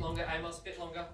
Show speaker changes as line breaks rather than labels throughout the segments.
longer, Amos, a bit longer.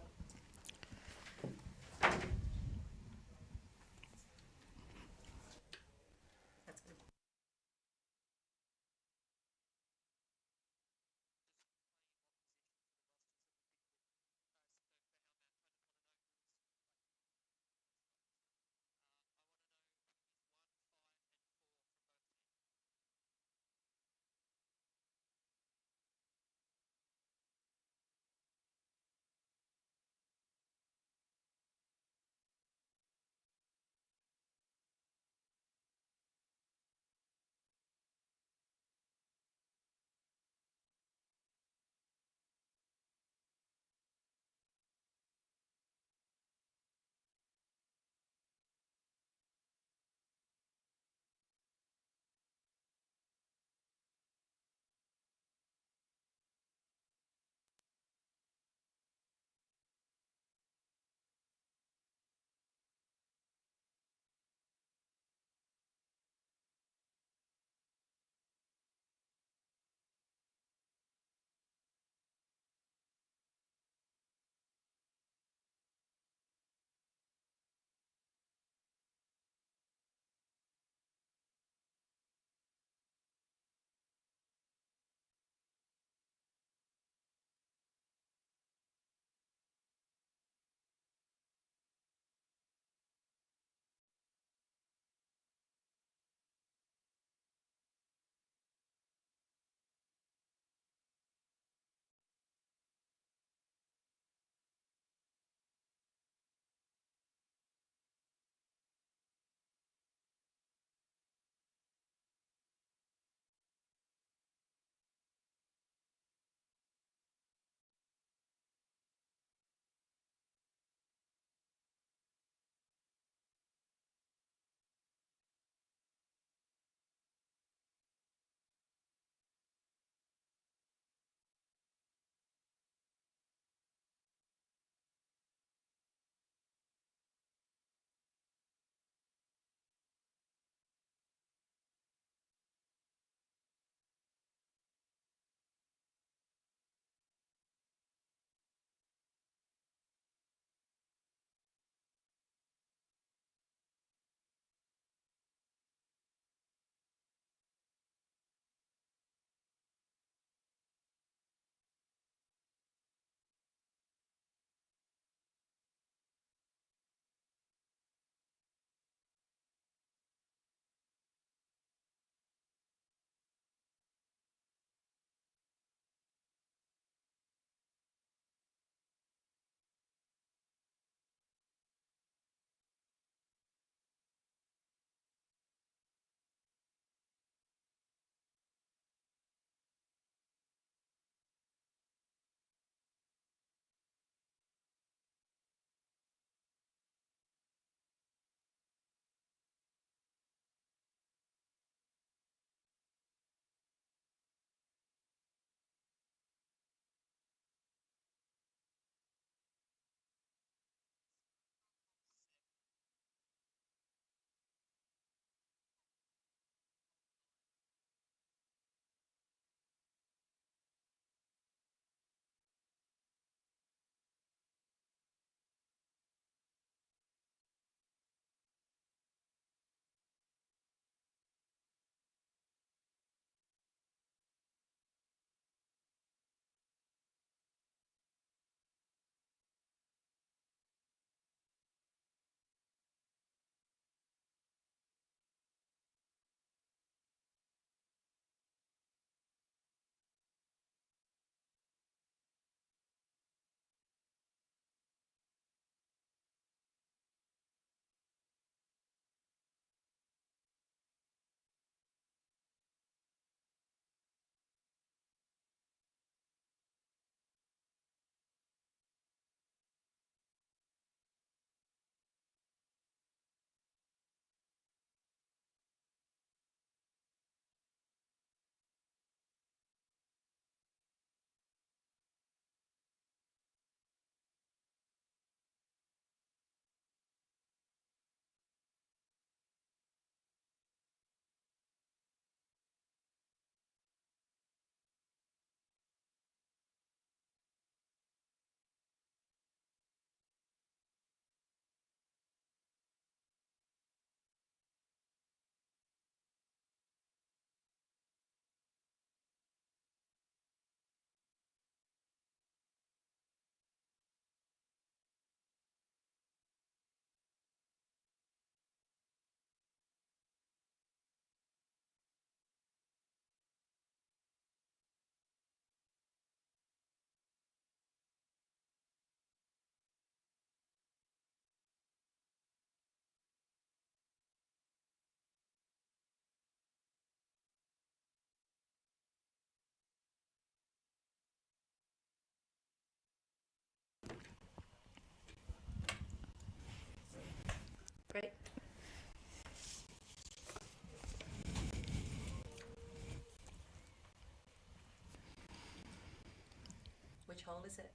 Which hole is it?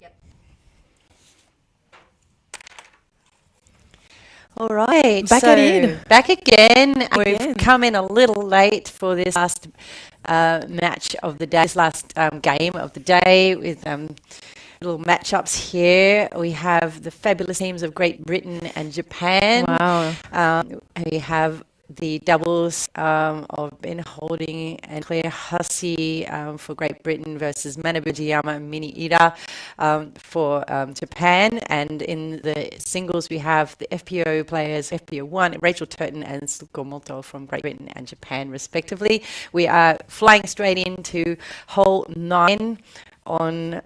Yep. All right,
Back at it.
Back again. We've
Again.
come in a little late for this last match of the day, this last game of the day with little matchups here. We have the fabulous teams of Great Britain and Japan.
Wow.
We have the doubles of Ben Holding and Claire Hussey for Great Britain versus Manabu Jiyama and Mini Ida for Japan. And in the singles, we have the FPO players, FPO1, Rachel Turton and Suko Moto from Great Britain and Japan, respectively. We are flying straight into hole 9 on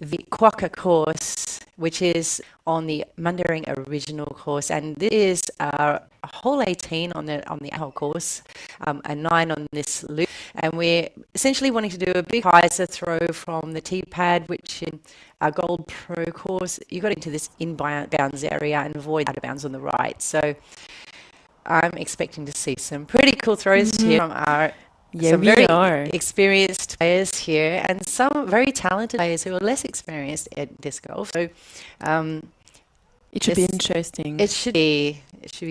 the Quokka course, which is on the Mandarin original course, and this is hole 18 on the whole course, a 9 on this loop, and we're essentially wanting to do a big hyzer throw from the tee pad, which in our Gold Pro course, you got into this inbounds area and avoid out of bounds on the right. So I'm expecting to see some pretty cool throws here from our some very experienced players here and some very talented players who are less experienced at disc golf. So
it should be interesting.
It should be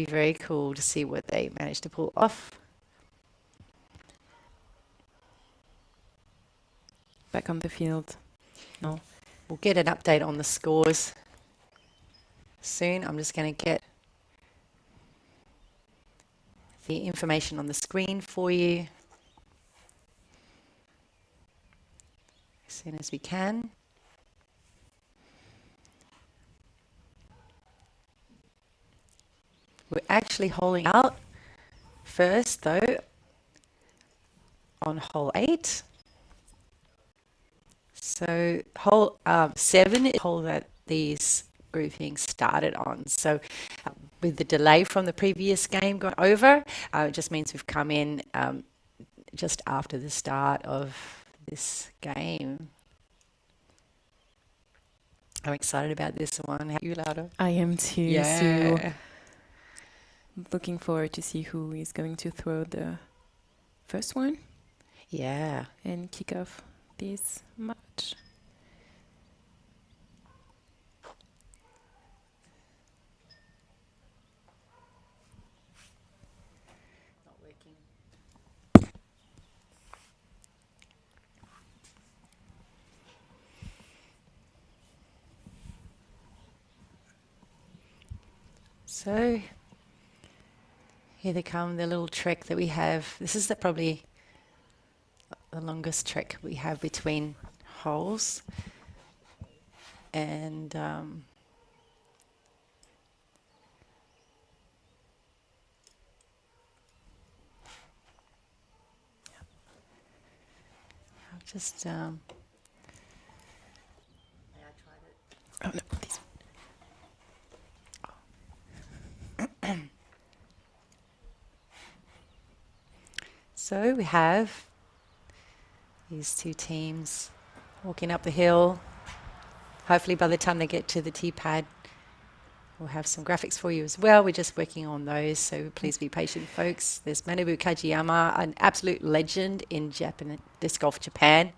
very cool to see what they manage to pull off.
Back on the field. No.
We'll get an update on the scores soon. I'm just going to get the information on the screen for you as soon as we can. We're actually holding out first, though, on hole 8. So hole 7 is the hole that these groupings started on. So with the delay from the previous game got over, it just means we've come in just after the start of this game. I'm excited about this one. How are you, Laura?
I am too.
Yeah.
So looking forward to see who is going to throw the first one.
Yeah.
And kick off this match.
Not working. So here they come, the little trek that we have. This is probably the longest trek we have between holes. And I'll just
Oh no, this one.
So we have these two teams walking up the hill. Hopefully by the time they get to the tee pad, we'll have some graphics for you as well. We're just working on those, so please be patient, folks. There's Manabu Kajiyama, an absolute legend in Japan, disc golf Japan.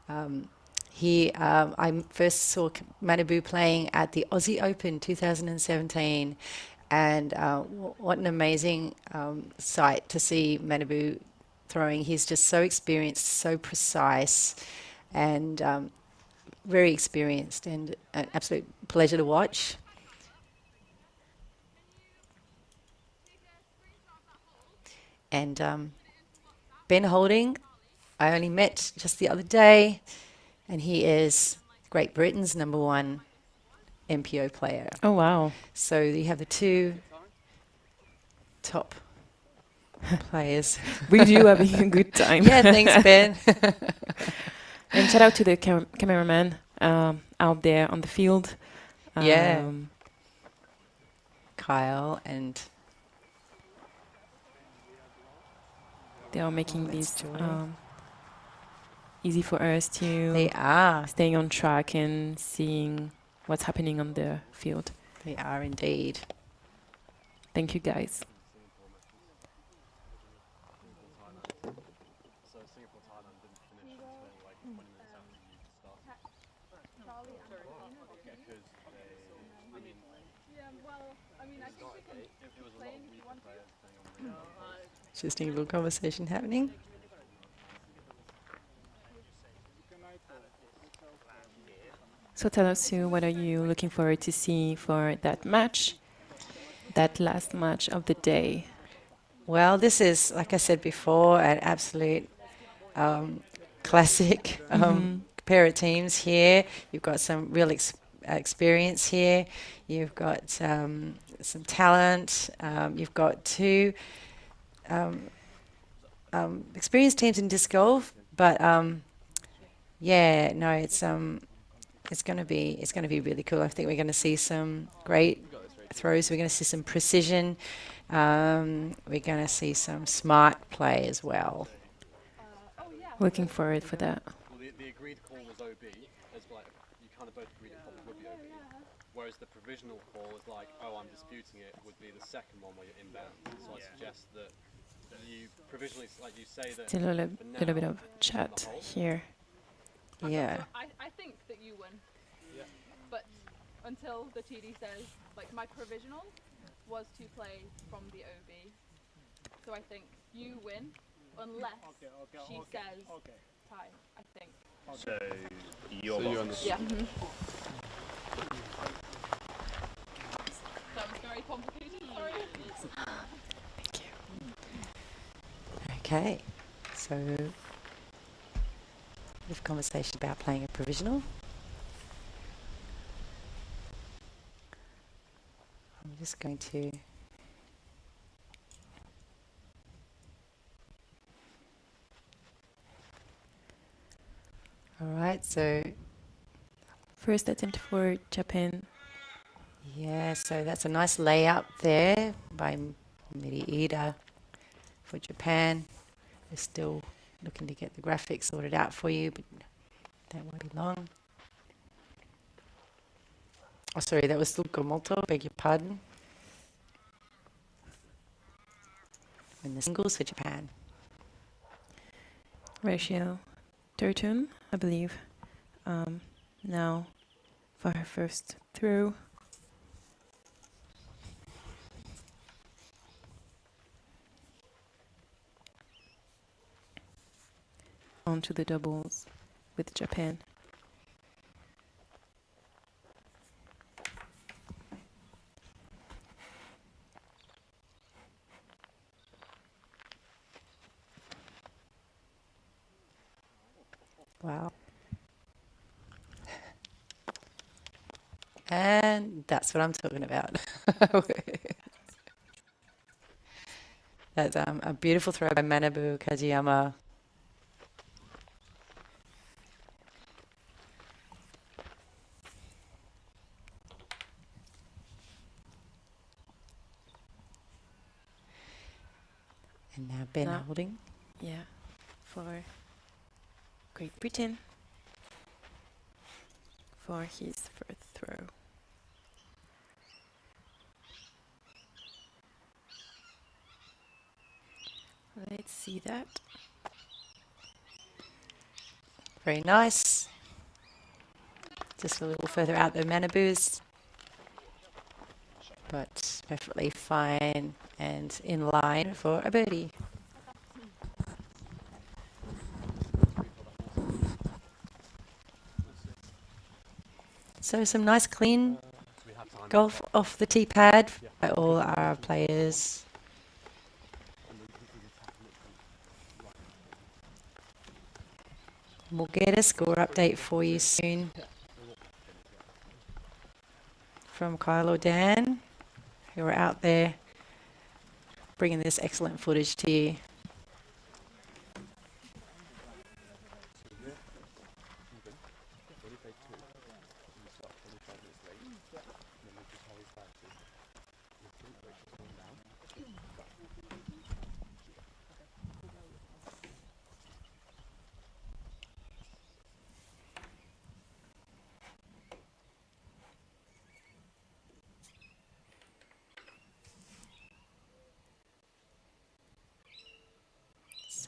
I first saw Manabu playing at the Aussie Open 2017, and what an amazing sight to see Manabu throwing. He's just so experienced, so precise, and very experienced, and an absolute pleasure to watch. And Ben Holding, I only met just the other day, and he is Great Britain's #1 MPO player.
Oh, wow.
So you have the two top players.
We do having a good time.
Yeah, thanks, Ben.
And shout out to the cameraman out there on the field.
Yeah. Kyle and...
They are making this easy for us to
They are.
staying on track and seeing what's happening on the field.
They are indeed.
Thank you, guys.
Interesting little conversation happening.
So tell us, Sue, what are you looking forward to see for that match, that last match of the day?
Well, this is, like I said before, an absolute classic pair of teams here. You've got some real experience here. You've got some talent. You've got two experienced teams in disc golf, but yeah, no, it's going to be really cool. I think we're going to see some great throws. We're going to see some precision. We're going to see some smart play as well.
Looking forward for that.
Well, the agreed call was OB, as like you kind of both agreed it probably would be OB. Whereas the provisional call is like, oh, I'm disputing it, would be the second one where you're inbound. So I suggest that you provisionally, like you say that.
Still a little bit of chat here.
Yeah.
I think that you win. Yeah. But until the TD says, like, my provisional was to play from the OB. So I think you win unless she says tie, I think.
So you're
Yeah. That was very complicated, sorry.
Thank you.
Okay. So we have a conversation about playing a provisional. I'm just going to all right, so
First attempt for Japan.
yeah, so that's a nice layup there by Miriida for Japan. They're still looking to get the graphics sorted out for you, but that won't be long. Oh, sorry, that was Tsukamoto, beg your pardon. And the singles for Japan.
Rachel Turton, I believe, now for her first throw. On to the doubles with Japan.
Wow. And that's what I'm talking about. That's a beautiful throw by Manabu Kajiyama. And now Ben
Now-
holding.
Yeah, for Great Britain for his first throw. Let's see that.
Very nice. Just a little further out the Manabus. But perfectly fine and in line for a birdie. So some nice clean golf off the tee pad by all our players. We'll get a score update for you soon from Kyle or Dan, who are out there bringing this excellent footage to you.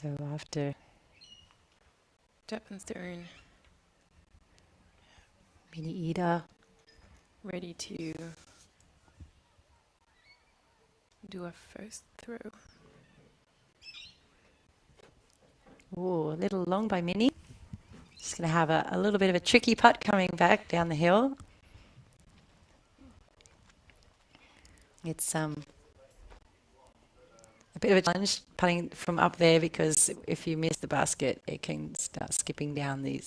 So after
Japan's turn.
Mini Ida,
Ready to do a first throw.
oh, a little long by Mini. Just going to have a little bit of a tricky putt coming back down the hill. It's a bit of a challenge putting from up there, because if you miss the basket, it can start skipping down the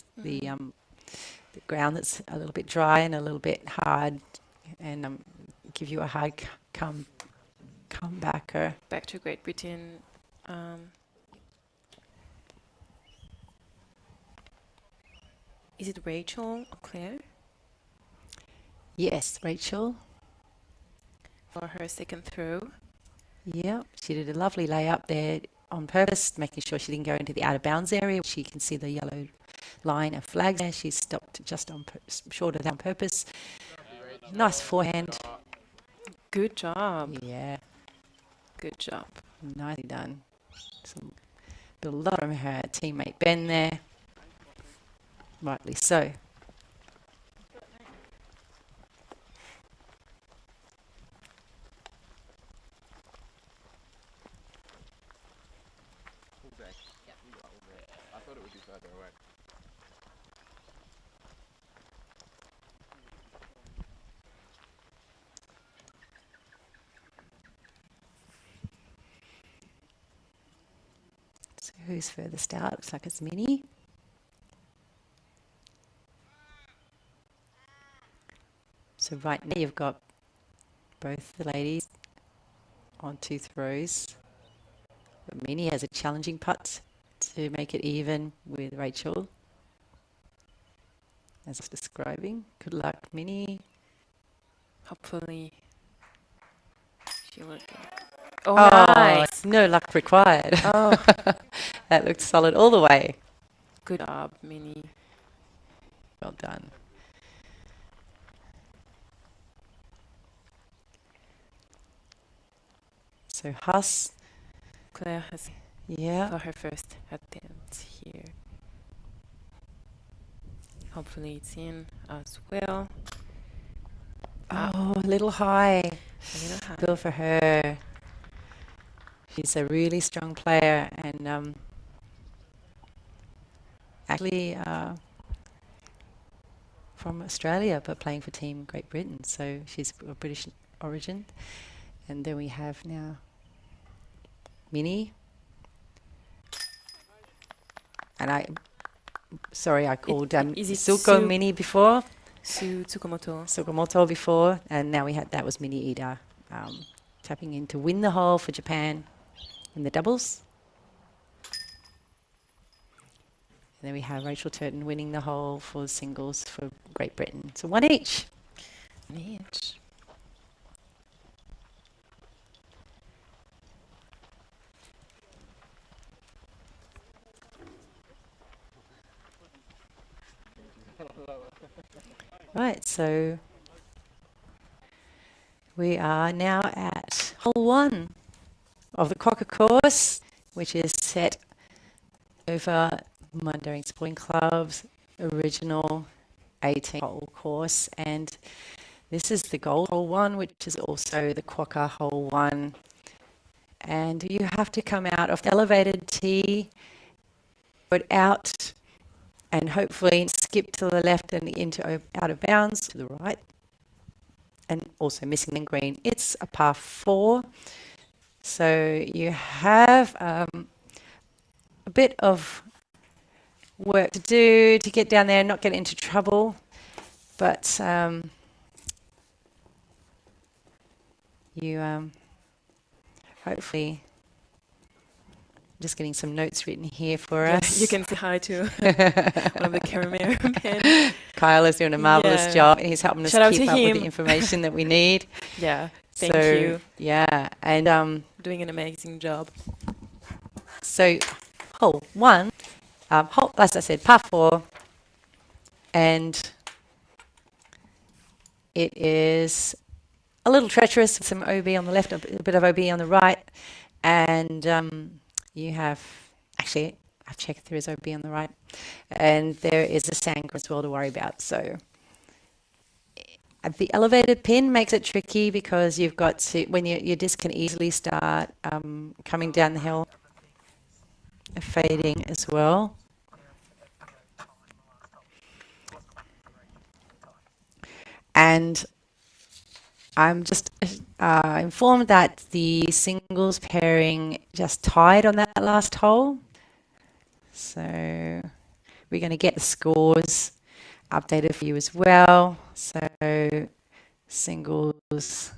ground that's a little bit dry and a little bit hard, and give you a hard comebacker.
Back to Great Britain. Is it Rachel or Claire
Yes, Rachel.
for her second throw?
Yeah, she did a lovely layup there on purpose, making sure she didn't go into the out of bounds area. She can see the yellow line of flags there. She stopped just short of that on purpose. Nice forehand.
Good job.
Yeah,
Good job.
nicely done. A lot from her teammate Ben there. Rightly so.
All day. Yeah. All day. I thought it would be further away.
So who's furthest out? Looks like it's Minnie. So right now you've got both the ladies on 2 throws. But Minnie has a challenging putt to make it even with Rachel, as I was describing. Good luck, Minnie.
Hopefully she will get. Oh,
Oh,
nice.
no luck required.
Oh,
That looked solid all the way.
good job, Minnie.
Well done. So Huss,
Claire has
yeah,
for her first attempt here. Hopefully it's in as well.
oh, a little high.
A little high.
Bill for her. She's a really strong player, and actually from Australia, but playing for Team Great Britain. So she's of British origin. And then we have now Minnie. And I called
is it
Suko
Su-
Minnie before,
Sue Tsukamoto.
Sukamoto before, and now that was Minnie Ida, tapping in to win the hole for Japan in the doubles. And then we have Rachel Turton winning the hole for singles for Great Britain. So one each.
Mitch.
Right, so we are now at hole 1 of the Crocker course, which is set over Mundaring Sporting Club's original 18-hole course. And this is the gold hole 1, which is also the Crocker hole 1. And you have to come out of the elevated tee, put out, and hopefully skip to the left and into out of bounds to the right, and also missing the green. It's a par 4, so you have a bit of work to do to get down there and not get into trouble, but you hopefully. Just getting some notes written here for us.
You can say hi to one of the cameramen.
Kyle is doing a marvelous
Yeah.
job, and he's helping us
Shout out
keep
to
up with
him.
the information that we need.
Yeah, thank
So,
you.
Yeah, and
Doing an amazing job.
so hole 1, as I said, par 4, and it is a little treacherous with some OB on the left, a bit of OB on the right, and you have actually, I've checked there is OB on the right, and there is a Sangre as well to worry about. So the elevated pin makes it tricky because you've got to, when your disc can easily start coming down the hill, fading as well. And I'm just informed that the singles pairing just tied on that last hole. So we're going to get the scores updated for you as well. So singles,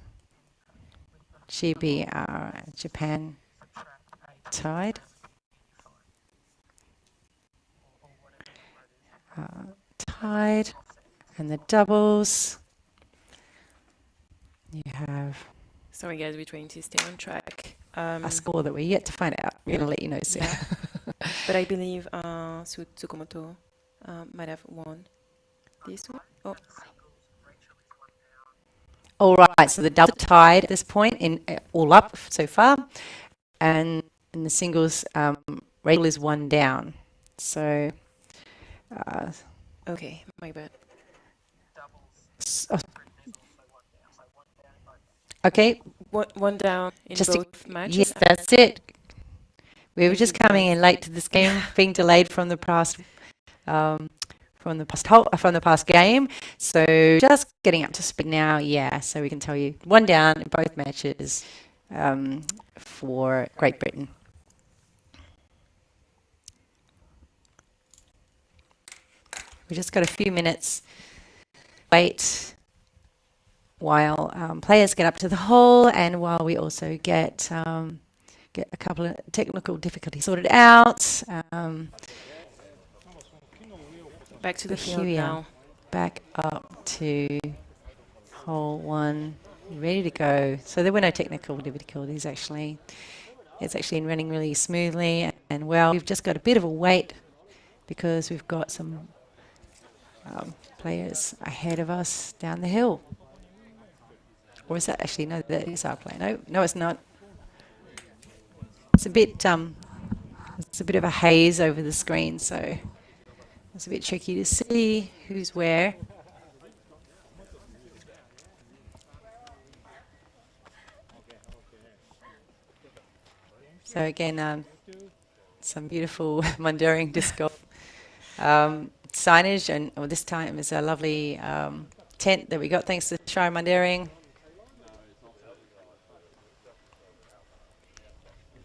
GBR, Japan tied. Tied. And the doubles, you have
Sorry, guys, we're trying to stay on track.
a score that we're yet to find out. We're going to let you know soon.
Yeah. But I believe Tsukumoto might have won this one. Oh,
All right, so the double tied at this point, in all up so far, and in the singles, Rachel is one down. So,
okay, my bad.
oh, okay,
One down in
just to,
both matches.
yes, that's it. We were
Thank
just
you,
coming
guys.
in late to this game, being delayed from the past from the past game. So just getting up to speed now. Yeah, so we can tell you one down in both matches for Great Britain. We just got a few minutes wait while players get up to the hole, and while we also get a couple of technical difficulties sorted out.
Back to the
Here
field
we are.
now.
Back up to hole one, ready to go. So there were no technical difficulties actually. It's actually running really smoothly and well. We've just got a bit of a wait because we've got some players ahead of us down the hill. Or is that actually, no, that is our player. No, it's not. It's a bit of a haze over the screen, so it's a bit tricky to see who's where. So again, some beautiful Mundaring disc golf signage, and this time is a lovely tent that we got thanks to Shire Mundaring.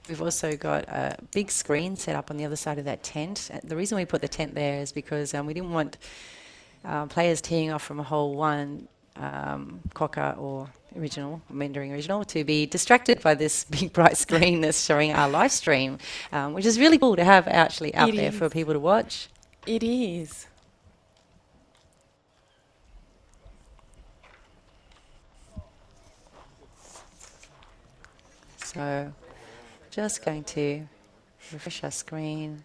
We've also got a big screen set up on the other side of that tent. The reason we put the tent there is because we didn't want players teeing off from a hole one, Cocker or Mandarin original, to be distracted by this big bright screen that's showing our live stream, which is really cool to have actually out there for people to watch.
It is.
So just going to refresh our screen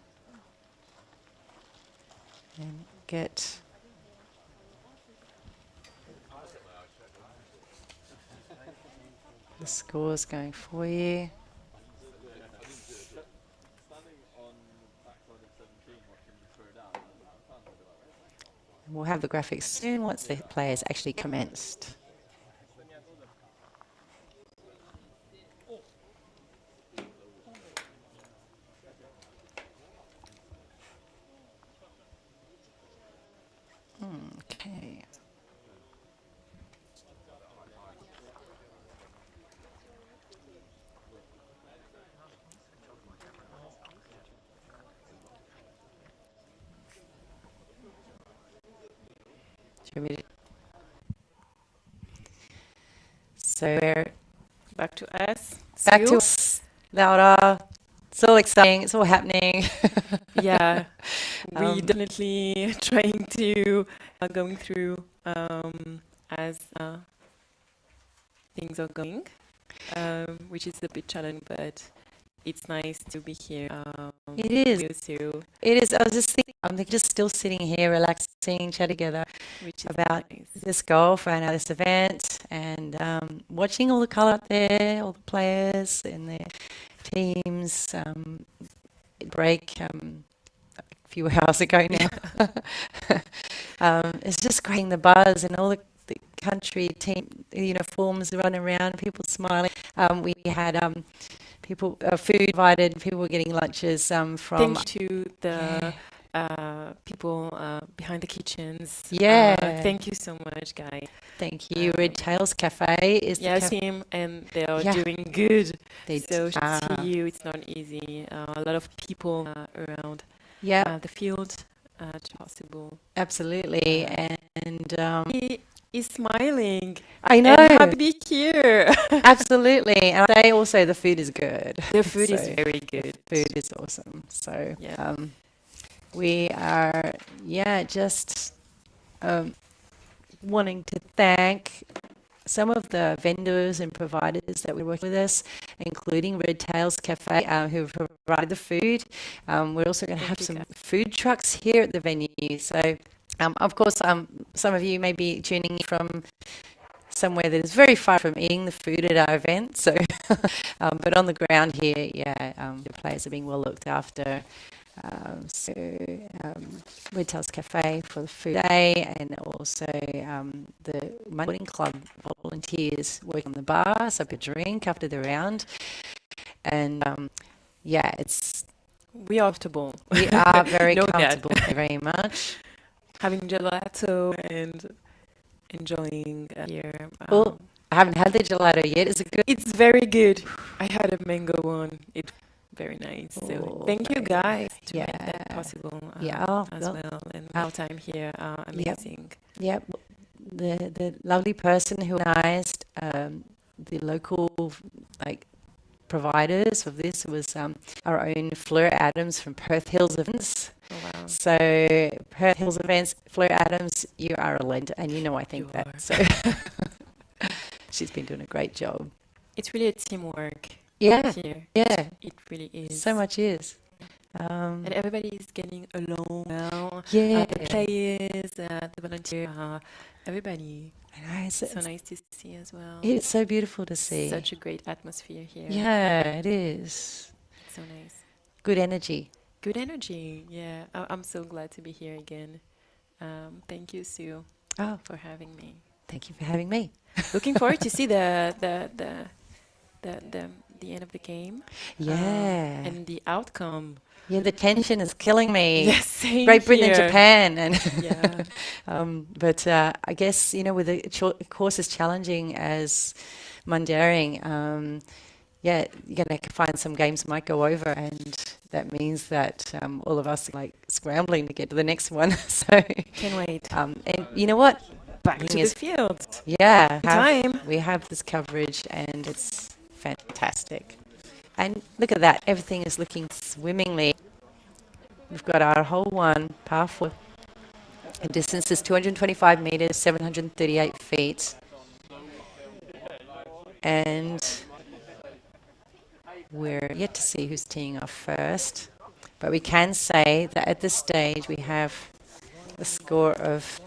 and get the scores going for you. And we'll have the graphics soon once the players actually commenced. Okay. So we're
Back to us.
back to
Sue?
us, Laura. It's all exciting. It's all happening.
Yeah, we definitely trying to going through as things are going, which is a bit challenging, but it's nice to be here.
It is.
With you,
It is. I was just thinking, I'm just still sitting here, relaxing, chat together
which is
about
nice.
this golf and this event, and watching all the colour out there, all the players and their teams, break a few hours ago now. It's just creating the buzz and all the country team uniforms running around, people smiling. We had people food provided, people were getting lunches from.
Thank you to the
Yeah.
people behind the kitchens.
Yeah.
Thank you so much, guys.
Thank you. Red Tails Cafe is the
team, and they are
Yeah.
doing good.
They
So
d-
see you. It's not easy. A lot of people around
yeah,
the field to possible.
absolutely. And
He is smiling.
I know.
And happy to be here.
Absolutely. And I say also the food is good.
The food is
So
very good.
food is awesome. So
Yeah.
we are, just wanting to thank some of the vendors and providers that we work with us, including Red Tails Cafe, who provided the food. We're also going to have some food trucks here at the venue. So, of course, some of you may be tuning in from somewhere that is very far from eating the food at our event. So, but on the ground here, the players are being well looked after. Red Tails Cafe for the food day, and also the Morning Club volunteers working on the bar, so a drink after the round. And it's
We are comfortable.
we are very
Know that.
comfortable. Thank you very much.
Having gelato and enjoying here.
Well, I haven't had the gelato yet. Is it good?
It's very good. I had a mango one. It's very nice. So
Oh,
thank you guys to make
yeah.
that possible
Well,
well. And our time here are amazing.
Yep. The lovely person who organized the local providers of this was our own Fleur Adams from Perth Hills Events.
Oh, wow.
So Perth Hills Events, Fleur Adams, you are a legend, and I think
You
that.
are.
So she's been doing a great job.
It's really a teamwork
Yeah,
here.
yeah,
It really is.
so much is.
And everybody is getting along well.
Yeah,
The players, the volunteers, everybody.
I know,
So nice to see as well.
it's so beautiful to see.
Such a great atmosphere here.
Yeah, it is.
It's so nice.
Good energy.
Good energy. Yeah, I'm so glad to be here again. Thank you, Sue, for having me.
Thank you for having me.
Looking forward to see the end of the game.
Yeah.
And the outcome.
Yeah, the tension is killing me.
Yes, same
Great Britain and
here.
Japan, and
Yeah.
but I guess with a course as challenging as Mundaring, you're going to find some games might go over, and that means that all of us are scrambling to get to the next one. So
Can't wait.
and you know what?
Back to the field.
Yeah,
Time.
we have this coverage, and it's fantastic. And look at that, everything is looking swimmingly. We've got our hole one, par 4. The distance is 225 meters, 738 feet. And we're yet to see who's teeing off first. But we can say that at this stage we have a score of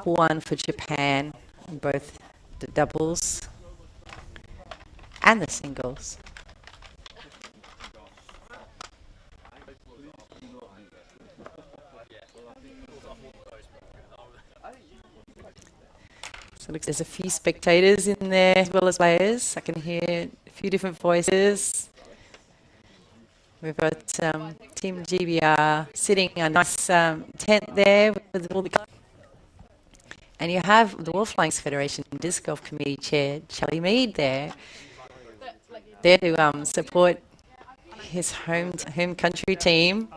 1 for Japan in both the doubles and the singles. So it looks there's a few spectators in there as well as players. I can hear a few different voices. We've got Team GBR sitting in a nice tent there with all the. And you have the World Flying Federation Disc Golf Committee Chair Charlie Mead there to support his home country team.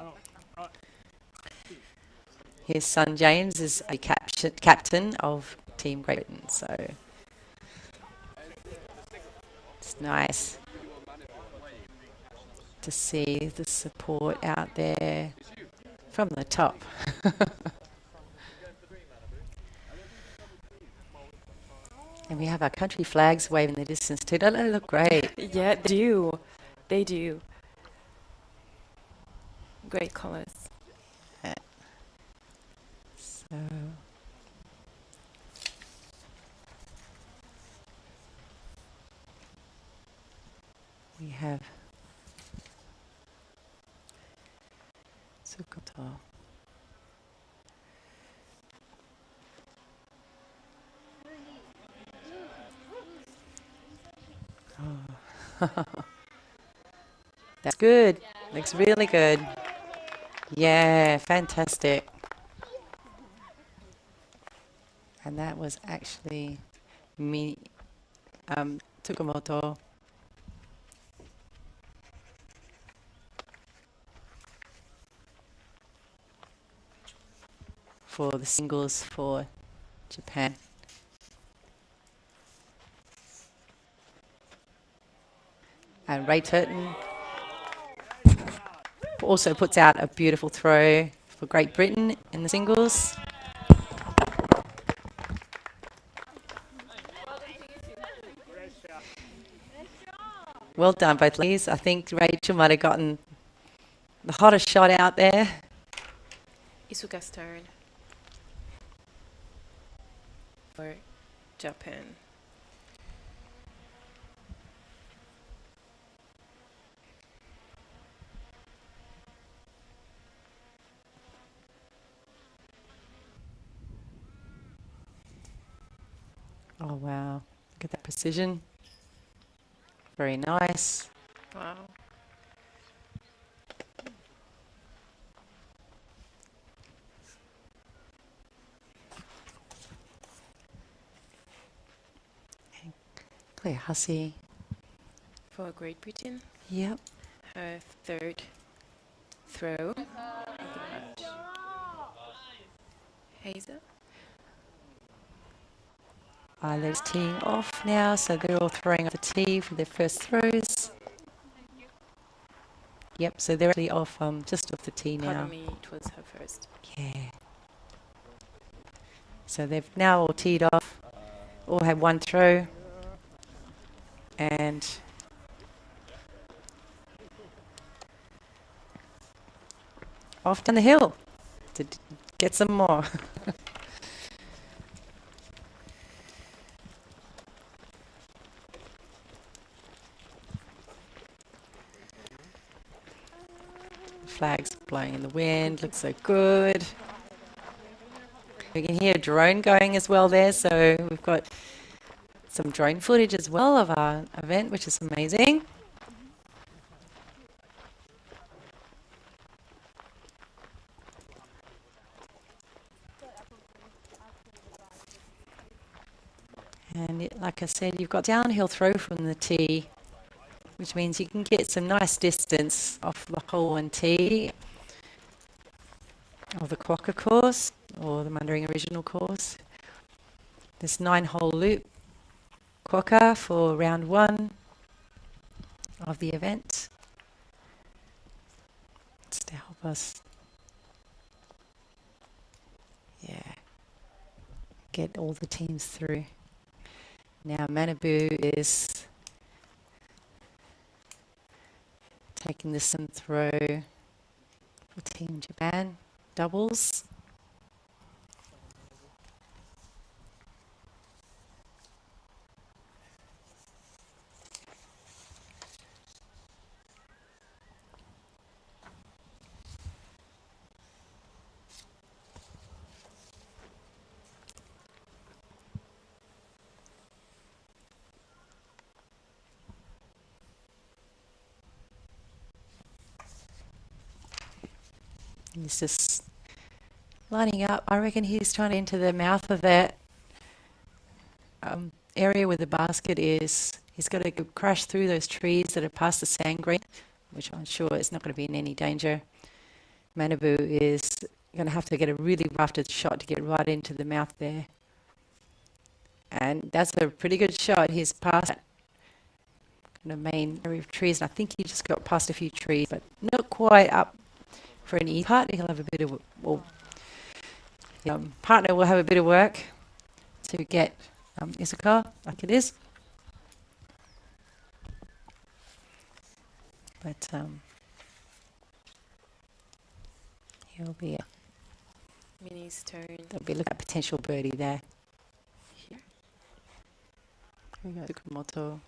His son James is a captain of Team Great Britain, so it's nice to see the support out there from the top. And we have our country flags waving in the distance too. Don't they look great?
Yeah, they do. They do. Great colors.
So we have Tsukamoto. That's good. Looks really good. Yeah, fantastic. And that was actually Tsukamoto for the singles for Japan. And Ray Turton also puts out a beautiful throw for Great Britain in the singles. Well done, both ladies. I think Rachel might have gotten the hottest shot out there.
Isuka's turn for Japan.
Oh, wow. Look at that precision. Very nice.
Wow.
Claire Hussey.
For Great Britain,
Yep.
her third throw of the match. Hazel.
They're teeing off now, so they're all throwing off the tee for their first throws. Yep, so they're actually off, just off the tee now.
Pardon me, it was her first.
Yeah. So they've now all teed off, all had one throw, and off down the hill to get some more. Flags blowing in the wind, looks so good. We can hear a drone going as well there, so we've got some drone footage as well of our event, which is amazing. And like I said, you've got downhill throw from the tee, which means you can get some nice distance off the hole and tee of the Quokka course or the Mundering original course. This 9-hole loop Quokka for round 1 of the event. Just to help us, get all the teams through. Now Manabu is taking this and throw for Team Japan doubles. He's just lining up. I reckon he's trying to enter the mouth of that area where the basket is. He's got to crash through those trees that are past the sand green, which I'm sure is not going to be in any danger. Manabu is going to have to get a really roughed shot to get right into the mouth there. And that's a pretty good shot. He's past that kind of main area of trees, and I think he just got past a few trees, but not quite up for an E putt. He'll have a bit of, partner will have a bit of work to get Isuka like it is. But he'll be
Minnie's turn.
there'll be a look at potential birdie there.
Here.
Here we go. Tsukamoto.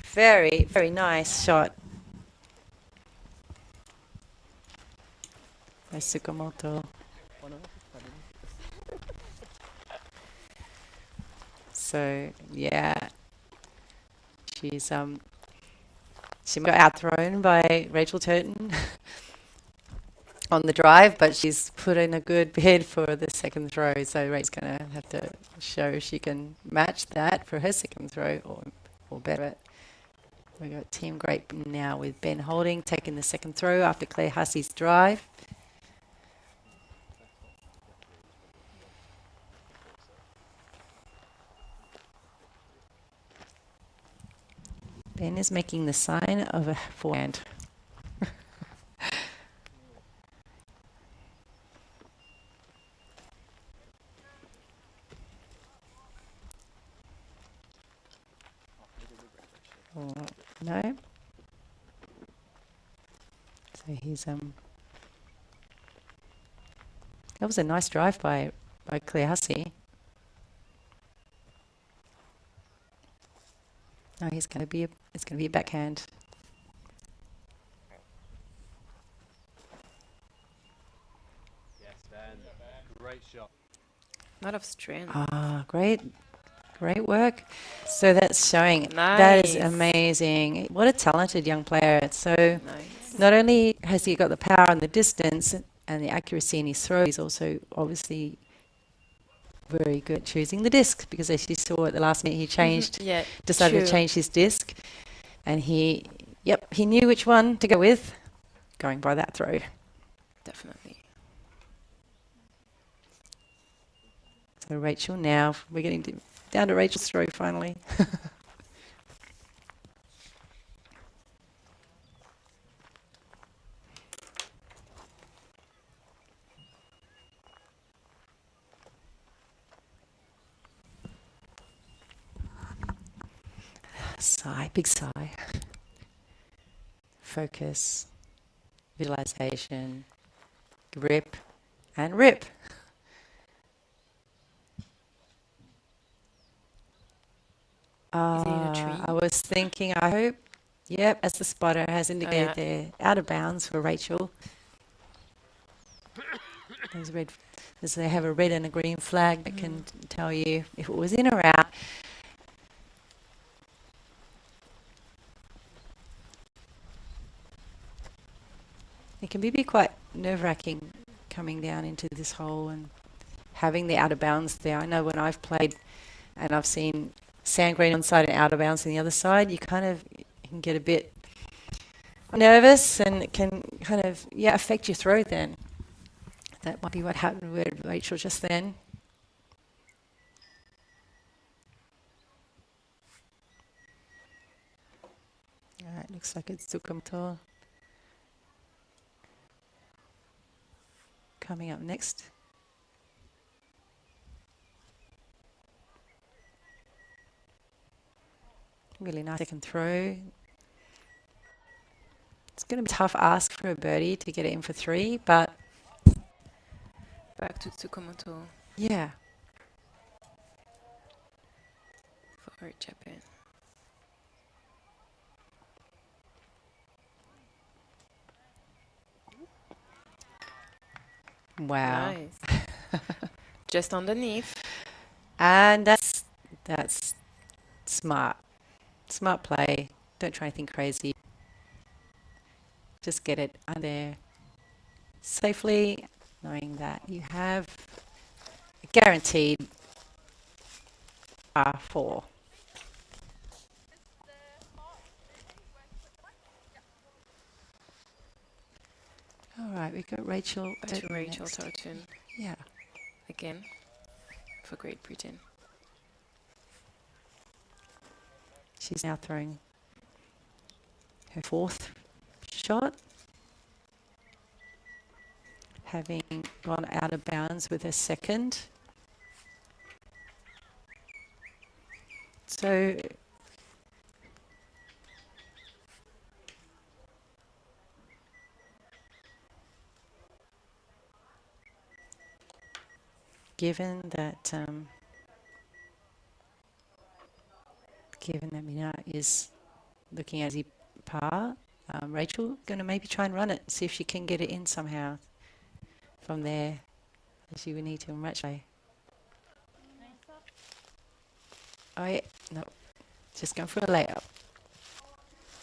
Very, very nice shot by Tsukamoto. So yeah, she's she got outthrown by Rachel Turton on the drive, but she's put in a good bid for the second throw. So Rachel's gonna have to show she can match that for her second throw or better. We got Team Great now with Ben Holding taking the second throw after Claire Hussey's drive. Ben is making the sign of a forehand. Oh, no. So he's that was a nice drive by Claire Hussey. No, it's going to be a backhand.
Yes, Ben. Great shot.
A lot of strength.
Ah, great work. So that's showing. That is
Nice.
amazing. What a talented young player. So
Nice.
not only has he got the power and the distance and the accuracy in his throw, he's also obviously very good at choosing the disc, because as you saw at the last minute, he changed,
Yeah,
decided to
true.
change his disc, and he knew which one to go with, going by that throw.
Definitely.
So Rachel now, we're getting down to Rachel's throw finally. Sigh, big sigh. Focus, visualization, grip, and rip.
Is it in a tree?
I was thinking, I hope, yep, as the spotter has indicated,
yeah.
they're out of bounds for Rachel. They have a red and a green flag that can tell you if it was in or out. It can be quite nerve-wracking coming down into this hole and having the out of bounds there. I know when I've played and I've seen sand green on side and out of bounds on the other side, you can get a bit nervous, and it can kind of affect your throw then. That might be what happened with Rachel just then. All right, looks like it's Tsukamoto coming up next. Really nice second throw. It's going to be a tough ask for a birdie to get it in for 3, but
Back to Tsukamoto
yeah.
for Japan.
Wow.
Nice. Just underneath.
And that's smart. Smart play. Don't try anything crazy. Just get it under there safely, knowing that you have a guaranteed R4. All right, we've got Rachel.
Back to
Turton
Rachel
next.
Turton
Yeah.
again for Great Britain.
She's now throwing her 4th shot, having gone out of bounds with her second. So given that Mina is looking at the par, Rachel going to maybe try and run it, see if she can get it in somehow from there, as she would need to in match play. Oh yeah, no, just going for a layup.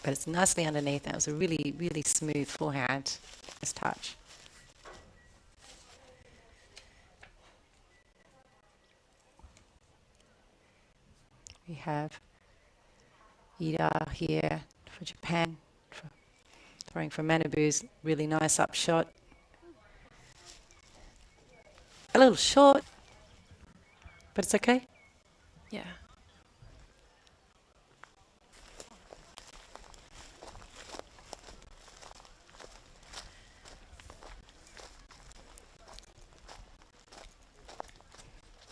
But it's nicely underneath. That was a really, really smooth forehand. Nice touch. We have Ida here for Japan, throwing for Manabu's really nice up shot. A little short, but it's okay.
Yeah.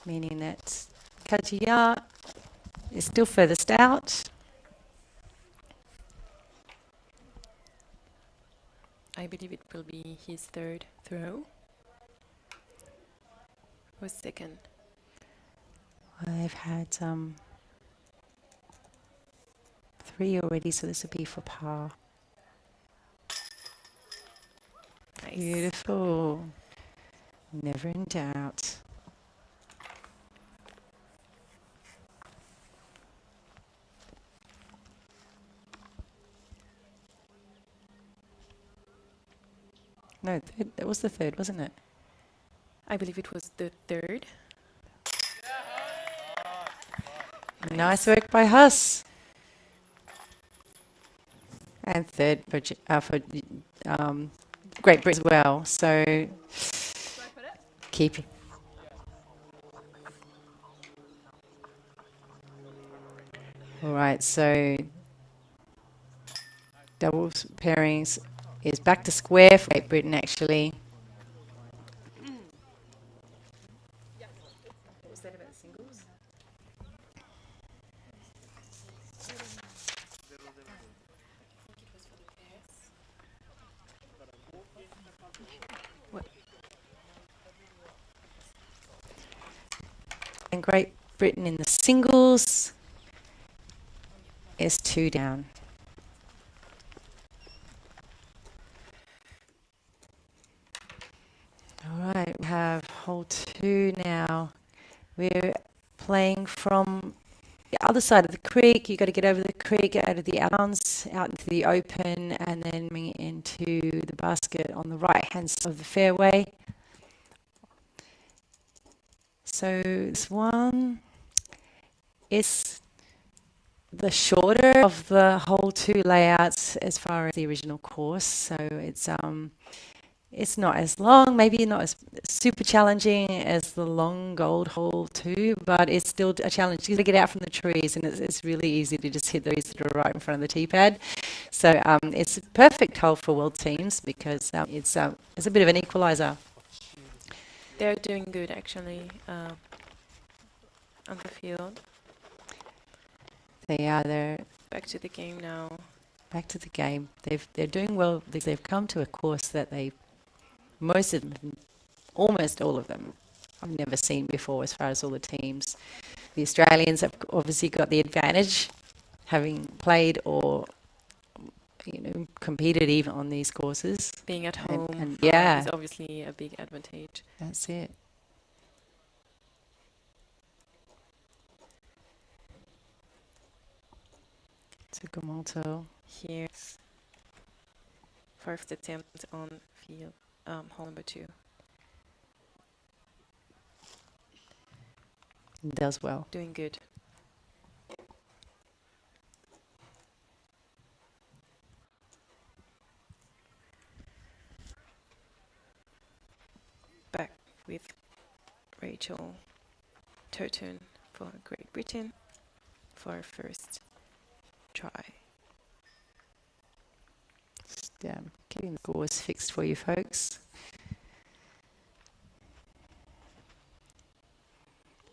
Meaning that Kajiya is still furthest out.
I believe it will be his third throw. Or second.
I've had 3 already, so this will be for par.
Nice.
Beautiful. Never in doubt. No, that was the third, wasn't it?
I believe it was the third.
Nice work by Huss. And third for Great Britain as well. So
Do I put it?
keep it. All right, so doubles pairings is back to square for Great Britain actually. What was that about singles?
What?
And Great Britain in the singles is 2 down. All right, we have hole 2 now. We're playing from the other side of the creek. You've got to get over the creek, out of the outbounds, out into the open, and then bring it into the basket on the right-hand side of the fairway. So this one is the shorter of the hole 2 layouts as far as the original course. So it's not as long, maybe not as super challenging as the long gold hole 2, but it's still a challenge. You got to get out from the trees, and it's really easy to just hit those that are right in front of the tee pad. So it's a perfect hole for world teams because it's a bit of an equaliser.
They're doing good actually on the field.
They're
Back to the game now.
back to the game. They're doing well. They've come to a course that most of them, almost all of them, I've never seen before as far as all the teams. The Australians have obviously got the advantage, having played or competed even on these courses.
Being at
And-
home
and yeah.
is obviously a big advantage.
That's it. Tsukamoto.
Here, first attempt on field, hole number 2.
Does well.
Doing good. Back with Rachel Turton for Great Britain for our first try.
Just getting the scores fixed for you folks.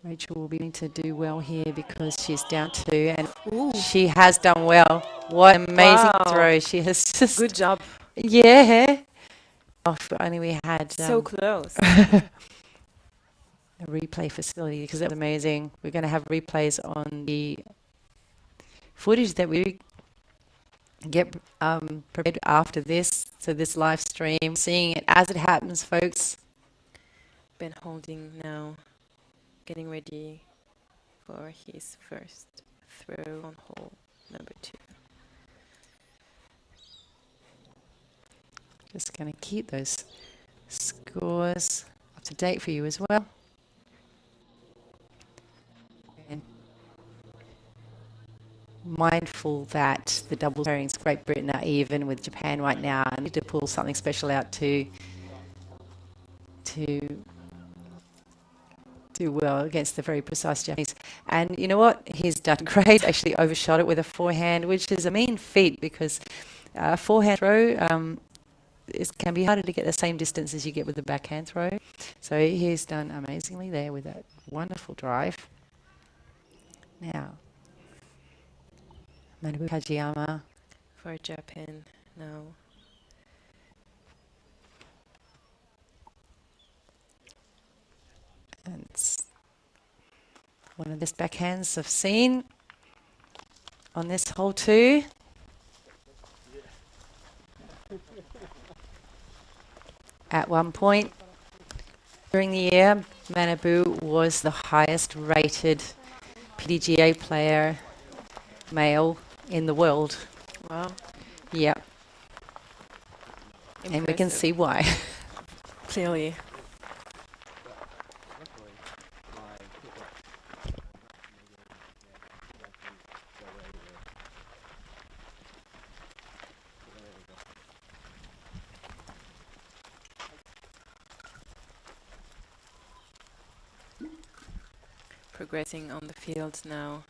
Rachel will be needing to do well here because she's down 2, and she has done well. What an amazing
Wow.
throw. She has just...
Good job.
Yeah. Oh, if only we had
So close.
a replay facility because that was amazing. We're going to have replays on the footage that we get prepared after this, so this live stream, seeing it as it happens, folks.
Ben holding now, getting ready for his first throw on hole number 2.
Just going to keep those scores up to date for you as well. And mindful that the double pairings, Great Britain are even with Japan right now. I need to pull something special out to do well against the very precise Japanese. And you know what? He's done great. Actually overshot it with a forehand, which is a mean feat because forehand throw can be harder to get the same distance as you get with the backhand throw. So he's done amazingly there with that wonderful drive. Now, Manabu Kajiyama.
For Japan now.
And it's one of the best backhands I've seen on this hole too. At one point during the year, Manabu was the highest rated PDGA player, male, in the world.
Wow.
Yeah. And we can
Impressive.
see why.
Clearly. Progressing on the field now.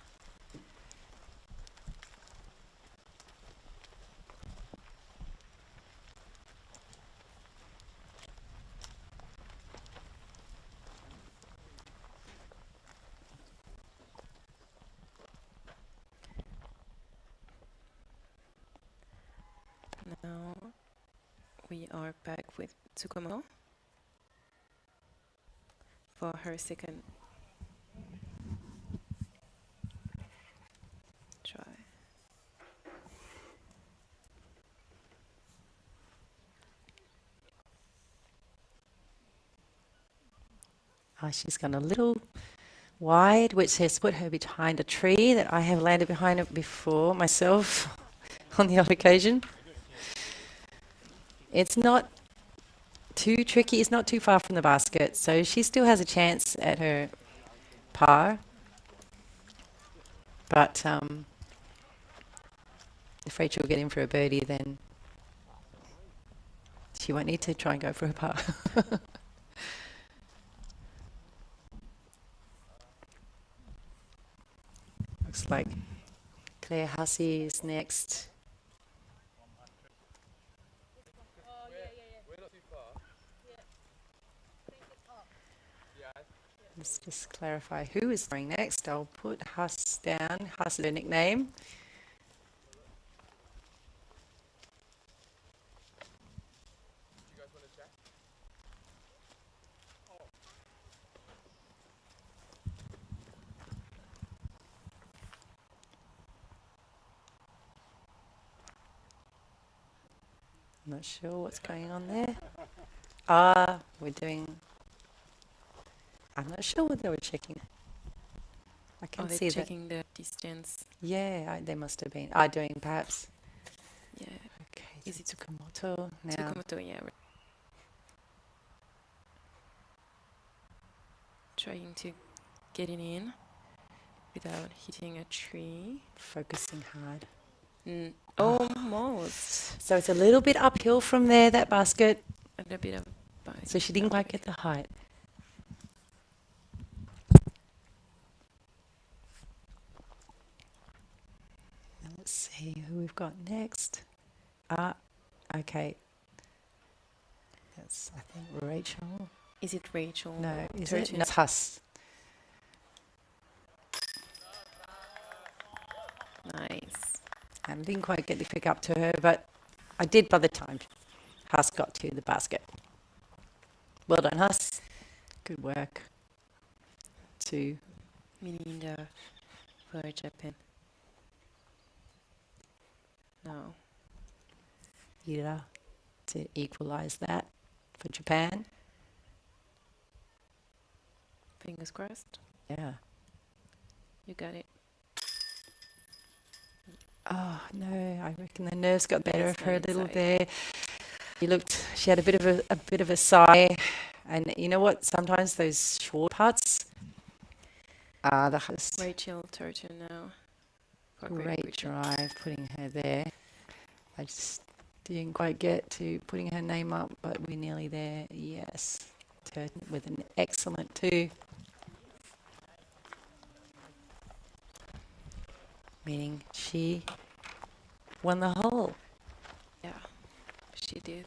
Now we are back with Tsukumo for her second try.
She's gone a little wide, which has put her behind a tree that I have landed behind it before myself on the odd occasion. It's not too tricky. It's not too far from the basket, so she still has a chance at her par. But if Rachel will get in for a birdie, then she won't need to try and go for a par. Looks like Claire Hussey is next. Let's just clarify who is going next. I'll put Huss down. Huss is her nickname. I'm not sure what's going on there. We're doing... I'm not sure what they were checking. I can see
they're
that.
checking the distance.
Yeah, they must have been. Doing perhaps.
Yeah.
Okay,
Is it
Tsukumoto now?
Tsukumoto, yeah. Trying to get it in without hitting a tree.
Focusing hard.
Almost.
So it's a little bit uphill from there, that basket.
And a bit of bite.
So she didn't quite get the height. Now let's see who we've got next. Okay. That's, I think, Rachel.
Is it Rachel?
No, is
Turton?
it? No, it's Huss.
Nice.
And I didn't quite get the pick up to her, but I did by the time Huss got to the basket. Well done, Huss. Good work. 2.
Melinda for Japan. No.
Ira to equalize that for Japan.
Fingers crossed.
Yeah.
You got it.
Oh no, I reckon the nerves got better of
It's
her a
not
little
inside.
there. She had a bit of a sigh, and you know what? Sometimes those short putts are the hardest.
Rachel Turton now for Great
Great
Britain.
drive, putting her there. I just didn't quite get to putting her name up, but we're nearly there. Yes, Turton with an excellent 2. Meaning she won the hole.
Yeah, she did.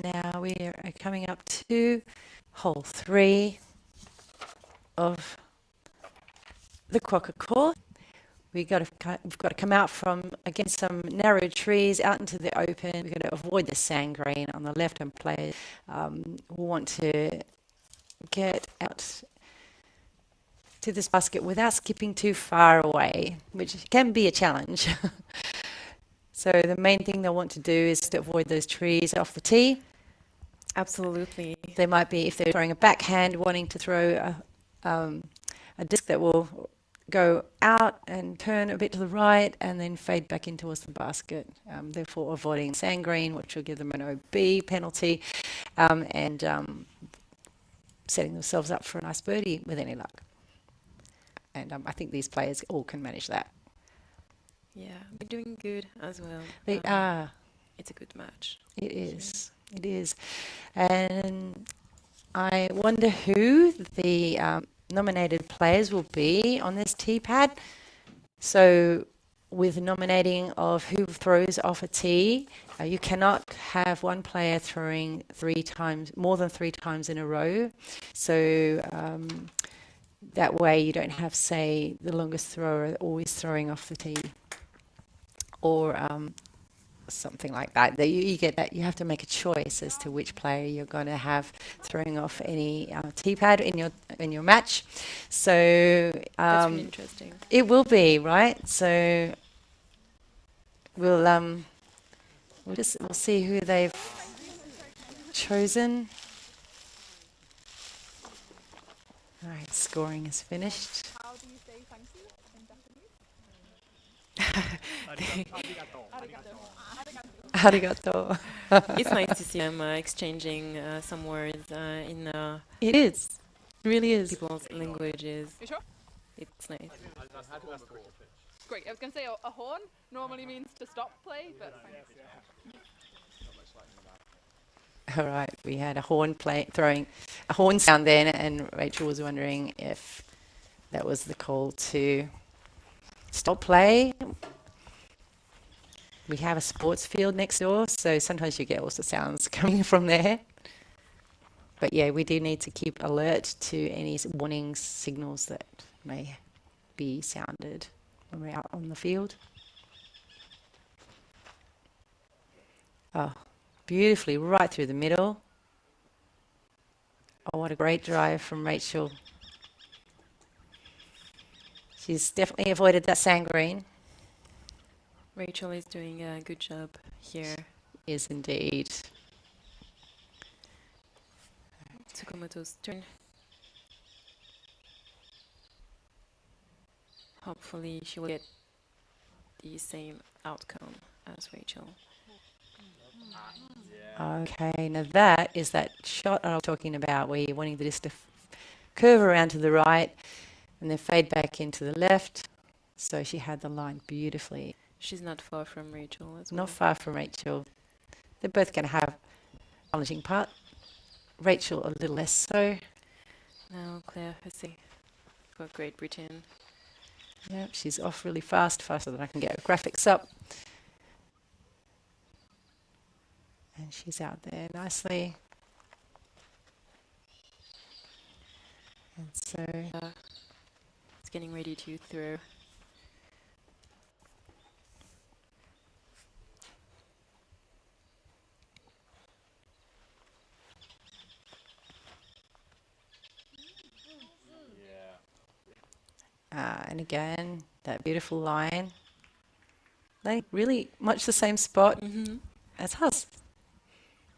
Now we are coming up to hole 3 of the Crocker Court. We've got to come out from against some narrow trees out into the open. We've got to avoid the sand green on the left-hand players. We want to get out to this basket without skipping too far away, which can be a challenge. So the main thing they want to do is to avoid those trees off the tee.
Absolutely.
They might be, if they're throwing a backhand, wanting to throw a disc that will go out and turn a bit to the right and then fade back in towards the basket, therefore avoiding sand green, which will give them an OB penalty, and setting themselves up for a nice birdie with any luck. And I think these players all can manage that.
Yeah, they're doing good as well.
They are.
It's a good match.
It is. It is. And I wonder who the nominated players will be on this tee pad. So with nominating of who throws off a tee, you cannot have one player throwing more than three times in a row. So that way you don't have, say, the longest thrower always throwing off the tee. Or something like that. You get that. You have to make a choice as to which player you're going to have throwing off any tee pad in your match. So
That's really interesting.
it will be right. So we'll see who they've chosen. All right, scoring is finished.
How do you say thank you in Japanese?
Arigato.
It's nice to see them exchanging some words in
It is. It really is.
people's languages.
You sure?
It's nice.
Great. I was going to say a horn normally means to stop play, but
All right, we had a horn throwing a horn sound then, and Rachel was wondering if that was the call to stop play. We have a sports field next door, so sometimes you get all the sounds coming from there. But yeah, we do need to keep alert to any warning signals that may be sounded when we're out on the field. Oh, beautifully right through the middle. Oh, what a great drive from Rachel. She's definitely avoided that sand green.
Rachel is doing a good job here.
Is indeed.
Tsukamoto's turn. Hopefully she will get the same outcome as Rachel.
Okay, now that is that shot I was talking about where you're wanting the disc to curve around to the right and then fade back into the left. So she had the line beautifully.
She's not far from Rachel as well.
Not far from Rachel. They're both going to have a challenging part. Rachel a little less so.
Now Claire Hussey for Great Britain.
Yep, she's off really fast, faster than I can get her graphics up. And she's out there nicely. And so
It's getting ready to throw.
And again, that beautiful line. They really much the same spot as Huss.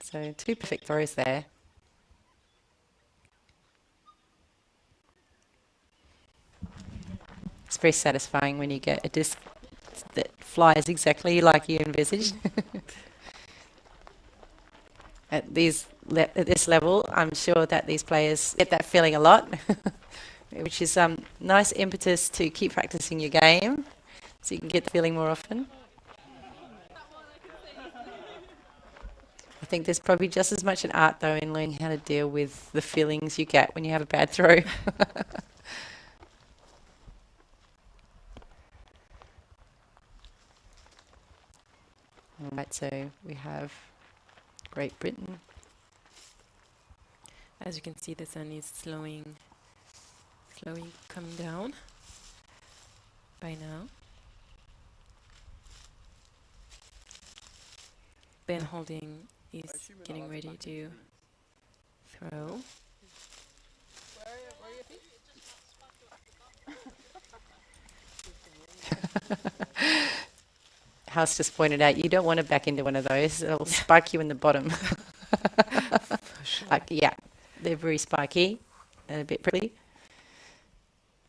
So 2 perfect throws there. It's very satisfying when you get a disc that flies exactly like you envisaged. At this level, I'm sure that these players get that feeling a lot, which is nice impetus to keep practicing your game, so you can get the feeling more often. I think there's probably just as much an art, though, in learning how to deal with the feelings you get when you have a bad throw. Right, so we have Great Britain.
As you can see, the sun is slowing coming down by now. Ben Holding is getting ready to throw.
Where are your feet?
House just pointed out you don't want to back into one of those. It'll spike you in the bottom. Yeah, they're very spiky and a bit prickly.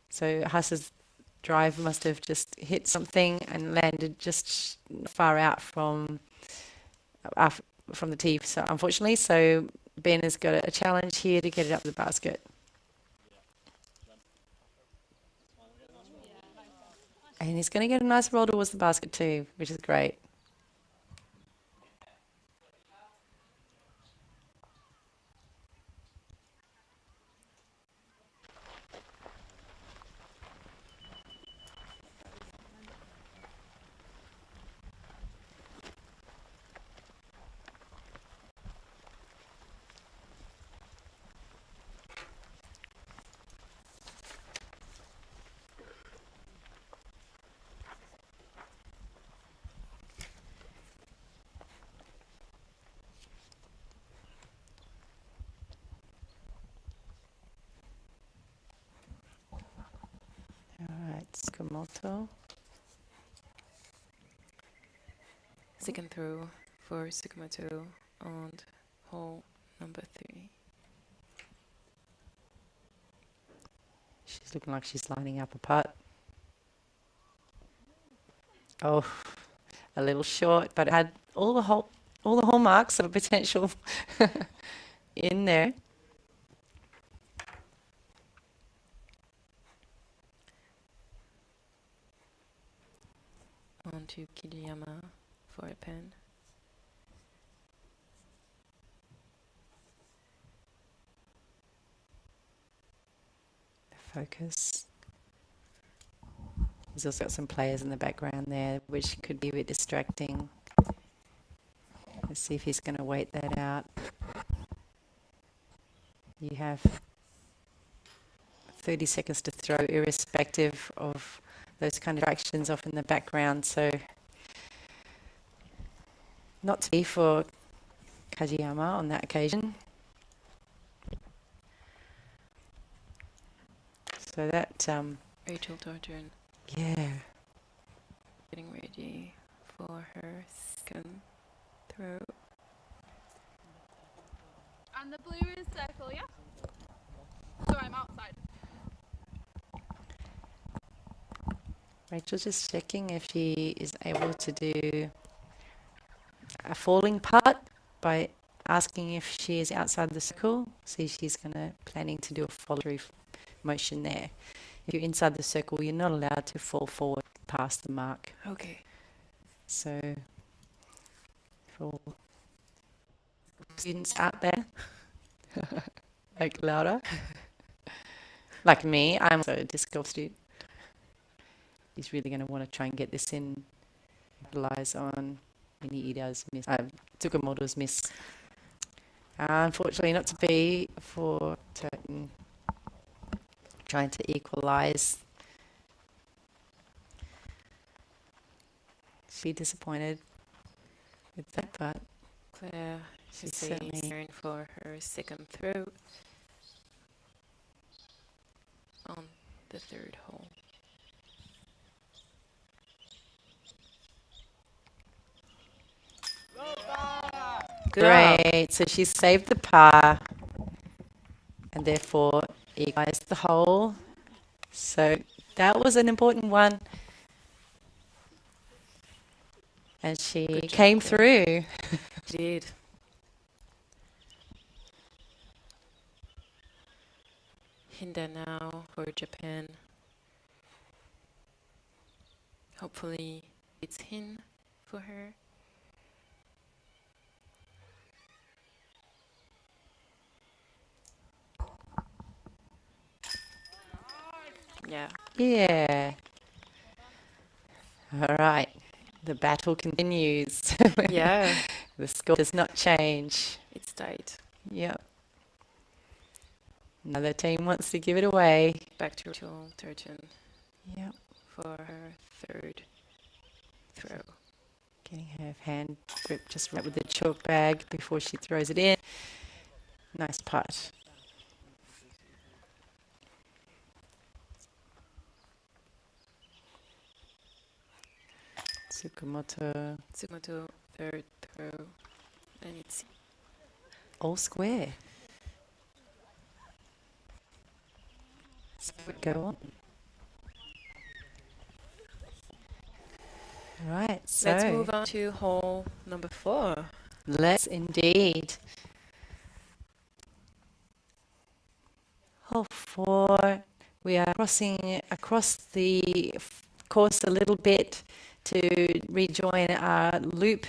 So Haas's drive must have just hit something and landed just far out from the tee. So unfortunately, so Ben has got a challenge here to get it up the basket. And he's going to get a nice roll towards the basket too, which is great. All right, Tsukamoto.
Second throw for Tsukamoto on hole number 3.
She's looking like she's lining up a putt. Oh, a little short, but it had all the hallmarks of a potential in there.
On to Kiriyama for a pen.
Focus. He's also got some players in the background there, which could be a bit distracting. Let's see if he's going to wait that out. You have 30 seconds to throw, irrespective of those kind of actions off in the background. So, not to be for Kajiyama on that occasion. So that,
Rachel Torturn
yeah.
getting ready for her second throw.
And the blue is circle, yeah? So I'm outside.
Rachel's just checking if she is able to do a falling putt by asking if she is outside the circle. See, she's planning to do a follow-through motion there. If you're inside the circle, you're not allowed to fall forward past the mark.
Okay.
So, for students out there, like Laura, like me, I'm also a disc golf student. He's really going to want to try and get this in, capitalize on Mini-Ida's miss, Tsukamoto's miss. Unfortunately, not to be for Turton, trying to equalize. She disappointed with that, but
Claire
she's
is
certainly
turn for her second throw on the third hole. Good job.
Great. So she saved the par and therefore equalized the hole. So that was an important one. And she
Good job.
came through.
She did. Hinda now for Japan. Hopefully it's Hin for her. Yeah.
Yeah. All right. The battle continues.
Yeah.
The score does not change.
It's tight.
Yep. Another team wants to give it away.
Back to Rachel Turton
Yep.
for her third throw.
Getting her hand grip just right with the chalk bag before she throws it in. Nice putt. Tsukamoto
Tsukamoto third throw. And it's
all square. So go on. Right, so
let's move on to hole number 4.
let's indeed. Hole 4, we are crossing across the course a little bit to rejoin our loop,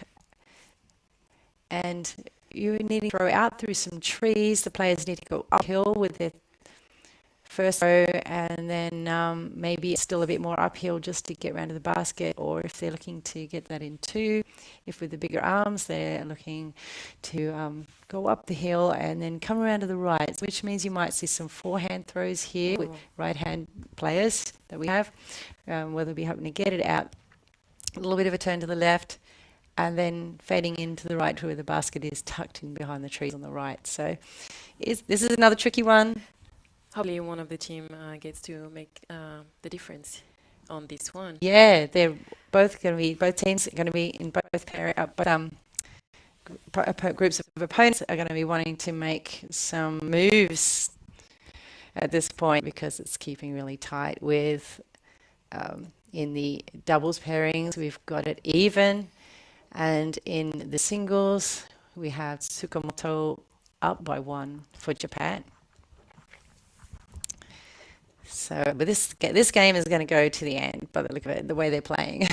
and you need to throw out through some trees. The players need to go uphill with their first throw, and then maybe it's still a bit more uphill just to get round to the basket, or if they're looking to get that in 2, if with the bigger arms they're looking to go up the hill and then come around to the right, which means you might see some forehand throws here with right-hand players that we have, where they'll be hoping to get it out, a little bit of a turn to the left, and then fading into the right to where the basket is tucked in behind the trees on the right. So this is another tricky one.
Hopefully one of the team gets to make the difference on this one.
Yeah, they're both teams are going to be in both groups of opponents are going to be wanting to make some moves at this point, because it's keeping really tight with in the doubles pairings we've got it even, and in the singles we have Tsukamoto up by 1 for Japan. So, but this game is going to go to the end by the look of it, the way they're playing.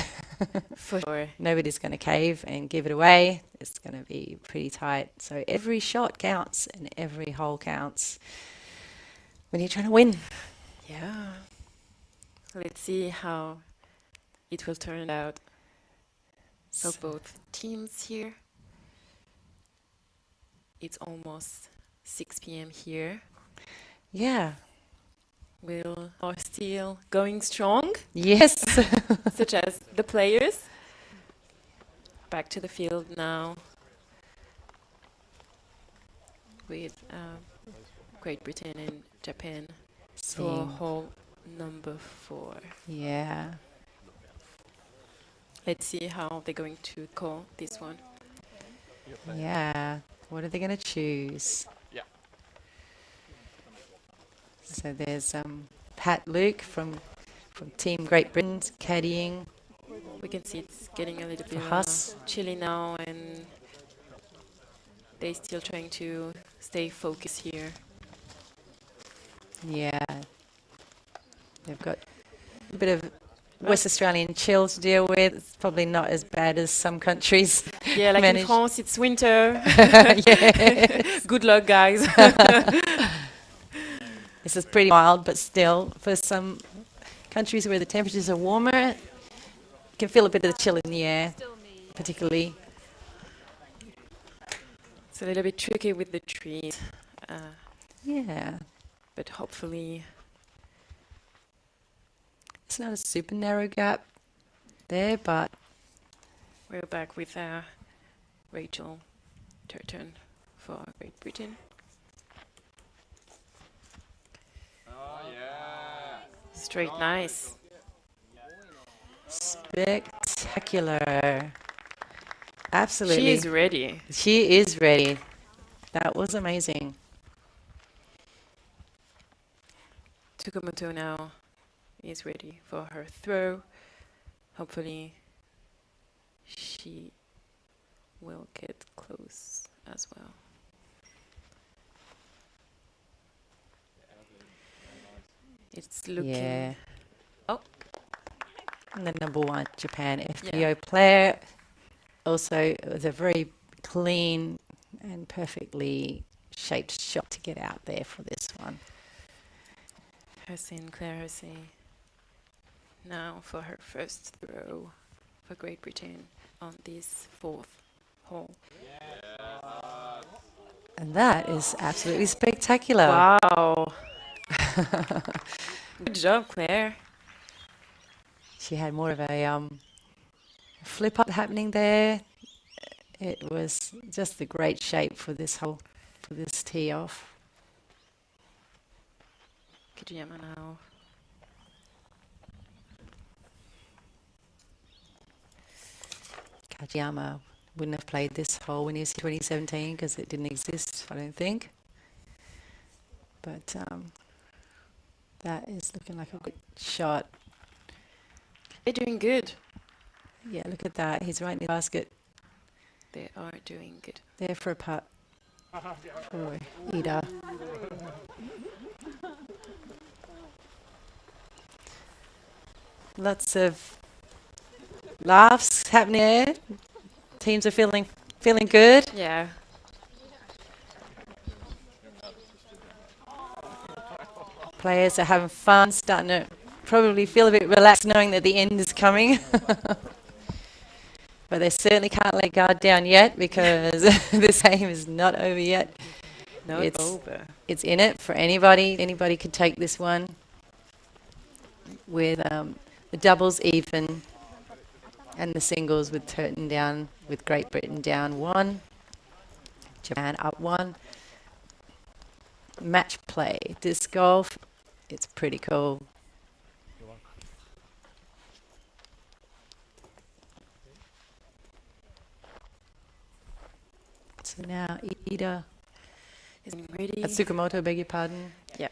For sure.
Nobody's going to cave and give it away. It's going to be pretty tight. So every shot counts and every hole counts when you're trying to win.
Yeah. Let's see how it will turn out for both teams here. It's almost 6 p.m. here.
Yeah.
We are still going strong,
Yes.
such as the players. Back to the field now with Great Britain and Japan for hole number 4.
Yeah.
Let's see how they're going to call this one.
Yeah. What are they going to choose?
Yeah.
So there's Pat Luke from Team Great Britain caddying.
We can see it's getting a little
For
bit
Huss.
chilly now, and they're still trying to stay focused here.
Yeah. They've got a bit of West Australian chill to deal with. It's probably not as bad as some countries.
Yeah, like
manage.
in France, it's winter.
Yes.
Good luck, guys.
This is pretty mild, but still, for some countries where the temperatures are warmer, you can feel a bit of the chill in the air, particularly.
It's a little bit tricky with the trees,
Yeah.
but hopefully
It's not a super narrow gap there, but
we're back with Rachel Turton for Great Britain. Straight nice.
spectacular. Absolutely.
She is ready.
She is ready. That was amazing.
Tsukamoto now is ready for her throw. Hopefully she will get close as well. It's looking...
Yeah.
Oh,
And the number one Japan FPO
yeah.
player. Also, it was a very clean and perfectly shaped shot to get out there for this one.
Claire Hersey now for her first throw for Great Britain on this fourth hole.
And that is absolutely spectacular.
Wow. Good job, Claire.
She had more of a flip up happening there. It was just a great shape for this tee off.
Kijiyama now.
Kajiyama wouldn't have played this hole when he was 2017 because it didn't exist, I don't think. But that is looking like a good shot.
They're doing good.
Yeah, look at that. He's right in the basket
They are doing good.
there for a putt. Oh, Ida. Lots of laughs happening there. Teams are feeling good.
Yeah.
Players are having fun, starting to probably feel a bit relaxed knowing that the end is coming. But they certainly can't let guard down yet because this game is not over yet.
Not over.
It's in it for anybody. Anybody could take this one with the doubles even and the singles with Turton down, with Great Britain down 1, Japan up 1. Match play, disc golf, it's pretty cool. So now Ida,
Is ready?
Tsukamoto, beg your pardon.
Yep.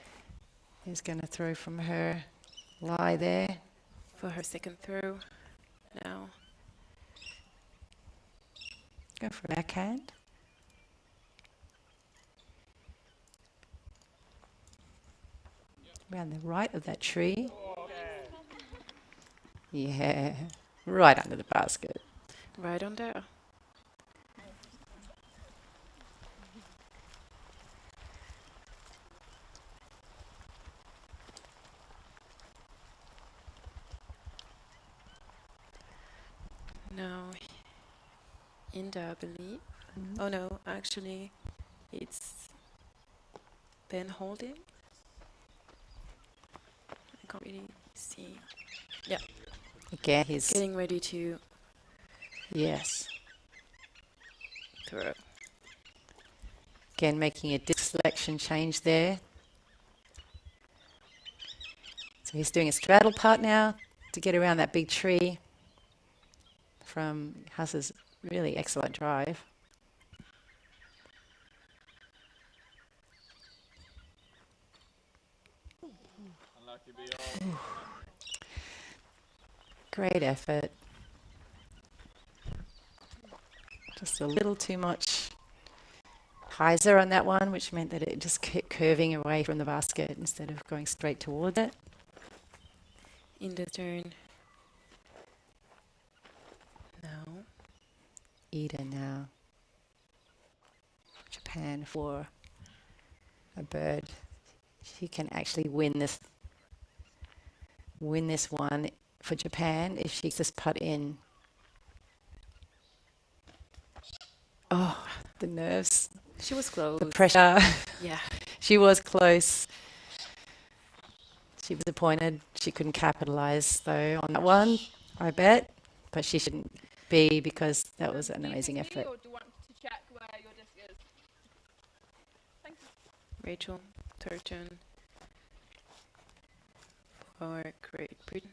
Is going to throw from her lie there.
For her second throw now.
Go for a backhand. Around the right of that tree. Yeah, right under the basket.
Right on there. Now, Inda, I believe. Oh no, actually, it's Ben holding. I can't really see. Yeah,
Again, he's
getting ready to
yes.
throw.
Again, making a disc selection change there. So he's doing a straddle putt now to get around that big tree from Huss's really excellent drive. Ooh. Great effort. Just a little too much hyzer on that one, which meant that it just kept curving away from the basket instead of going straight towards it.
In the turn. Now.
Ida now. Japan for a bird. She can actually win this one for Japan if she just putt in. Oh, the nerves,
She was close.
the pressure.
Yeah.
She was close. She was disappointed she couldn't capitalize though on that one, I bet. But she shouldn't be because that was an amazing effort.
Or do you want to check where your disc is? Thank you.
Rachel Turton for Great Britain.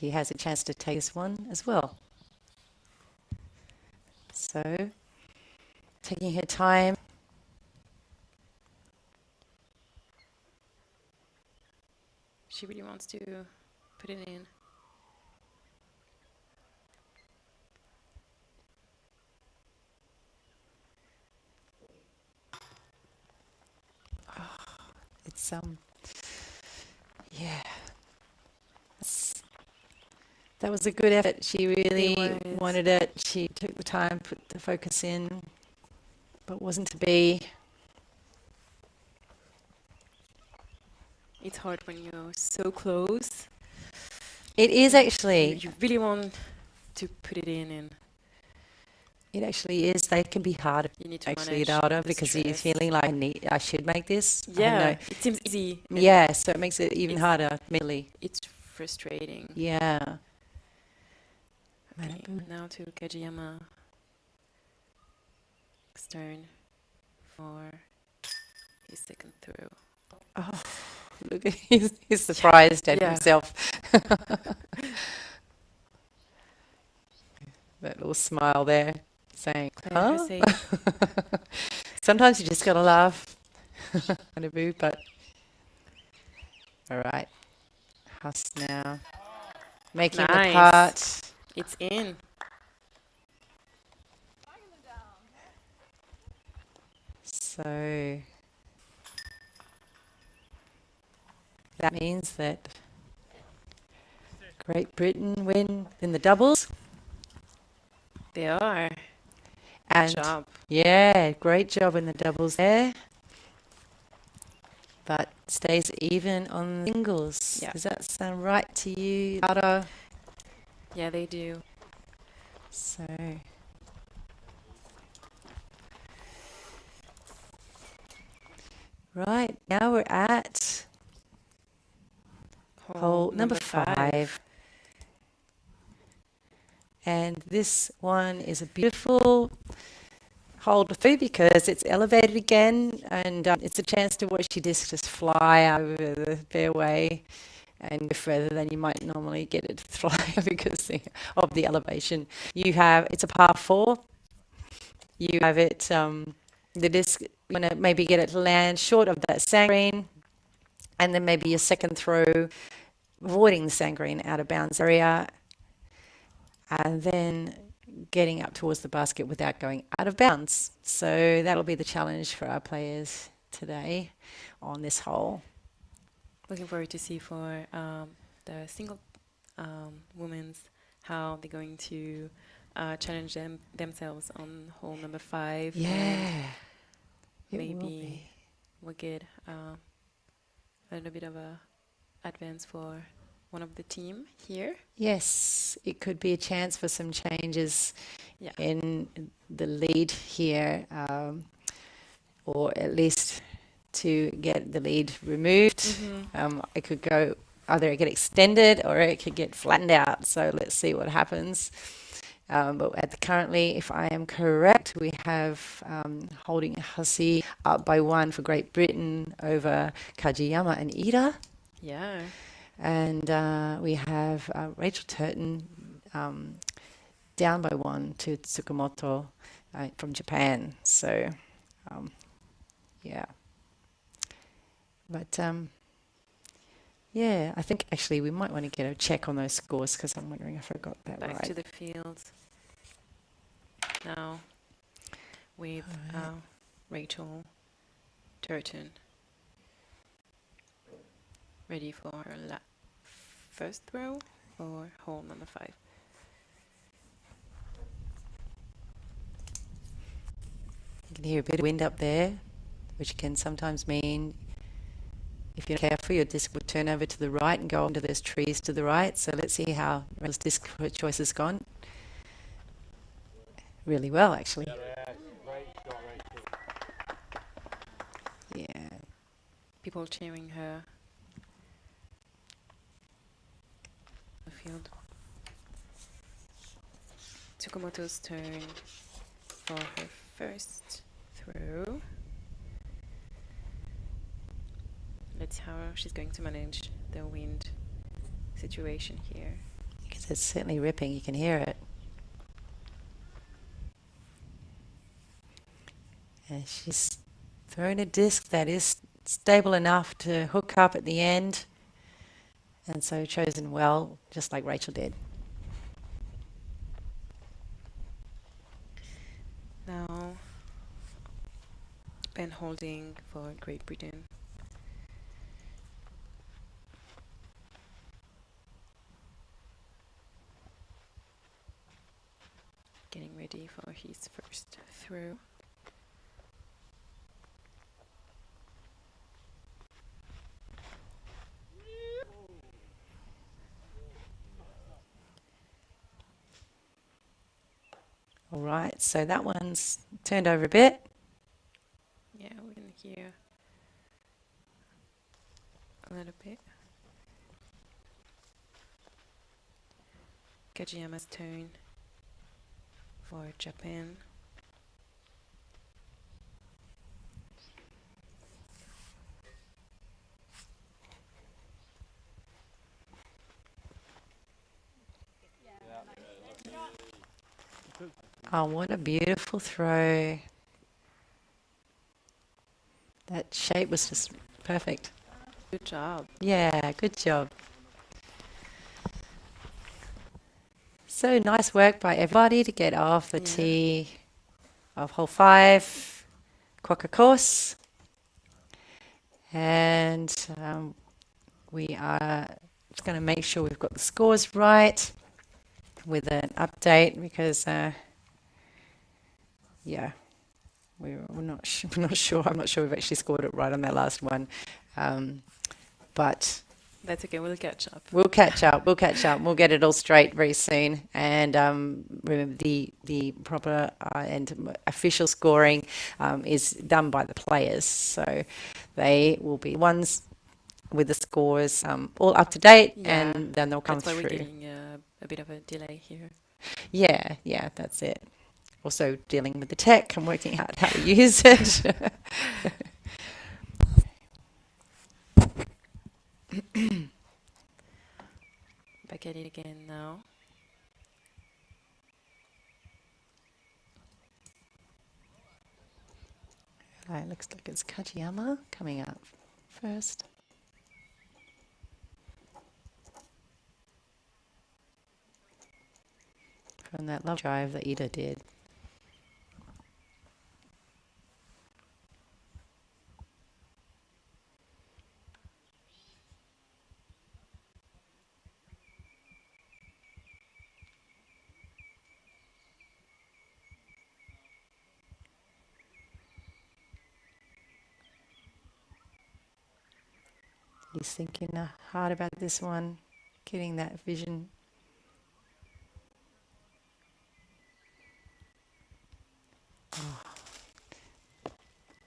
He has a chance to take this one as well. So, taking her time.
She really wants to put it in.
It's yeah. That was a good effort. She really wanted it. She took the time, put the focus in, but wasn't to be.
It's hard when you're so close.
It is actually.
You really want to put it in, and
it actually is. They can be hard
you need to
actually,
manage
Dada,
the
because you're
stress.
feeling like I should make this.
Yeah, it seems easy.
Yeah, so it makes it even harder mentally.
It's frustrating.
Yeah.
Okay, now to Kajiyama. Next turn for his second throw.
Oh, look, he's surprised at himself. That little smile there, saying, huh? Sometimes you just gotta laugh. Kind of move, but all right. Huss now. Making the part.
It's in.
So that means that Great Britain win in the doubles.
They are.
And
Good job.
Yeah, great job in the doubles there. But stays even on singles.
Yeah.
Does that sound right to you, Lara?
Yeah, they do.
So right, now we're at hole number 5. And this one is a beautiful hole to through because it's elevated again, and it's a chance to watch your disc just fly over the fairway and go further than you might normally get it to fly because of the elevation. It's a par 4. You have it, the disc, you're going to maybe get it to land short of that sand green, and then maybe your second throw, avoiding the sand green out of bounds area, and then getting up towards the basket without going out of bounds. So that'll be the challenge for our players today on this hole.
Looking forward to see for the single women's how they're going to challenge themselves on hole number 5.
Yeah.
Maybe we'll get a little bit of a advance for one of the team here.
Yes, it could be a chance for some changes in the lead here, or at least to get the lead removed. It could go either get extended or it could get flattened out. So let's see what happens. But currently, if I am correct, we have holding Hussey up by 1 for Great Britain over Kajiyama and Ida.
Yeah.
And we have Rachel Turton down by 1 to Tsukamoto from Japan. So, yeah. But, yeah, I think actually we might want to get a check on those scores because I'm wondering if I got that right.
Back to the field now with Rachel Turton. Ready for her first throw for hole number 5.
You can hear a bit of wind up there, which can sometimes mean if you're careful, your disc will turn over to the right and go into those trees to the right. So let's see how Rachel's disc choice has gone. Really well, actually. Yeah.
People cheering her. The field. Tsukamoto's turn for her first throw. Let's see how she's going to manage the wind situation here.
It's certainly ripping. You can hear it. And she's thrown a disc that is stable enough to hook up at the end, and so chosen well, just like Rachel did.
Now, pen holding for Great Britain. Getting ready for his first throw.
All right, so that one's turned over a bit.
Yeah, we're gonna hear a little bit. Kajiyama's turn for Japan.
Oh, what a beautiful throw. That shape was just perfect.
Good job.
Yeah, good job. So nice work by everybody to get off the
Yeah.
tee of hole 5, Quokka course. And we are just going to make sure we've got the scores right with an update because, yeah, we're not we're not sure. I'm not sure we've actually scored it right on that last one, but
That's okay, we'll catch up.
we'll catch up. We'll catch up. We'll get it all straight very soon. And remember, the proper and official scoring is done by the players, so they will be the ones with the scores all up to date,
Yeah,
and then they'll come
That's why we're
through.
getting a bit of a delay here.
Yeah, that's it. Also dealing with the tech and working out how to use it.
Back at it again now.
Right, looks like it's Kajiyama coming up first. From that love drive that Ida did. He's thinking hard about this one, getting that vision. Oh.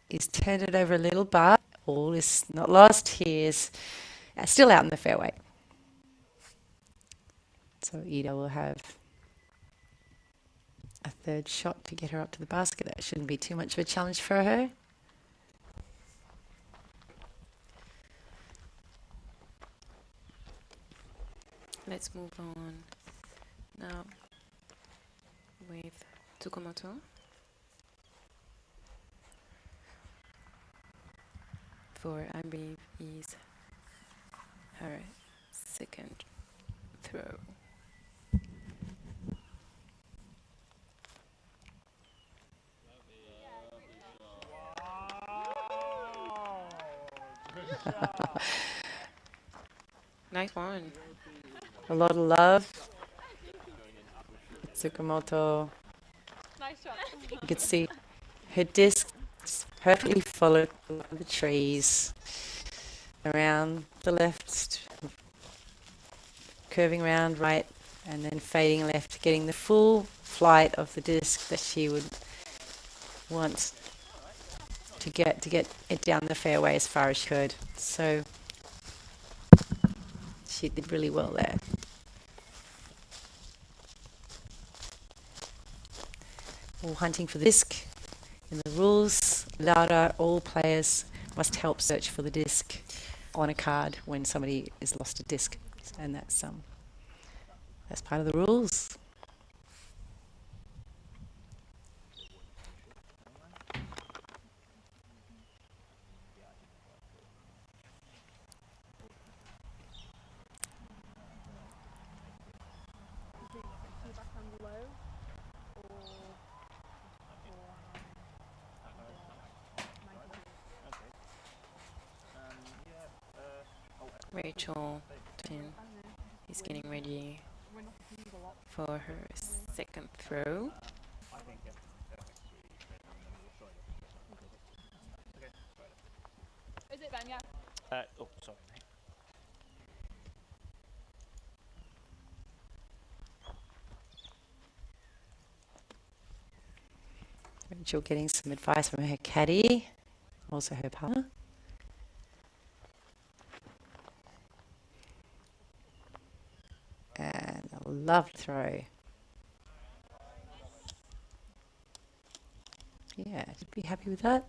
He's turned it over a little, but all is not lost. He is still out in the fairway. So Ida will have a third shot to get her up to the basket. That shouldn't be too much of a challenge for her.
Let's move on now with Tsukamoto. For I believe is her second throw. Nice one.
A lot of love. Tsukamoto.
Nice shot.
You could see her disc perfectly followed the trees around the left, curving around right, and then fading left, getting the full flight of the disc that she would want to get it down the fairway as far as she could. So she did really well there. All hunting for the disc. In the rules, Laura, all players must help search for the disc on a card when somebody has lost a disc, and that's That's part of the rules.
Rachel is getting ready for her second throw.
Is it Ben? Yeah.
Oh, sorry, mate.
Rachel getting some advice from her caddy, also her partner. And a lovely throw. Yeah, should be happy with that.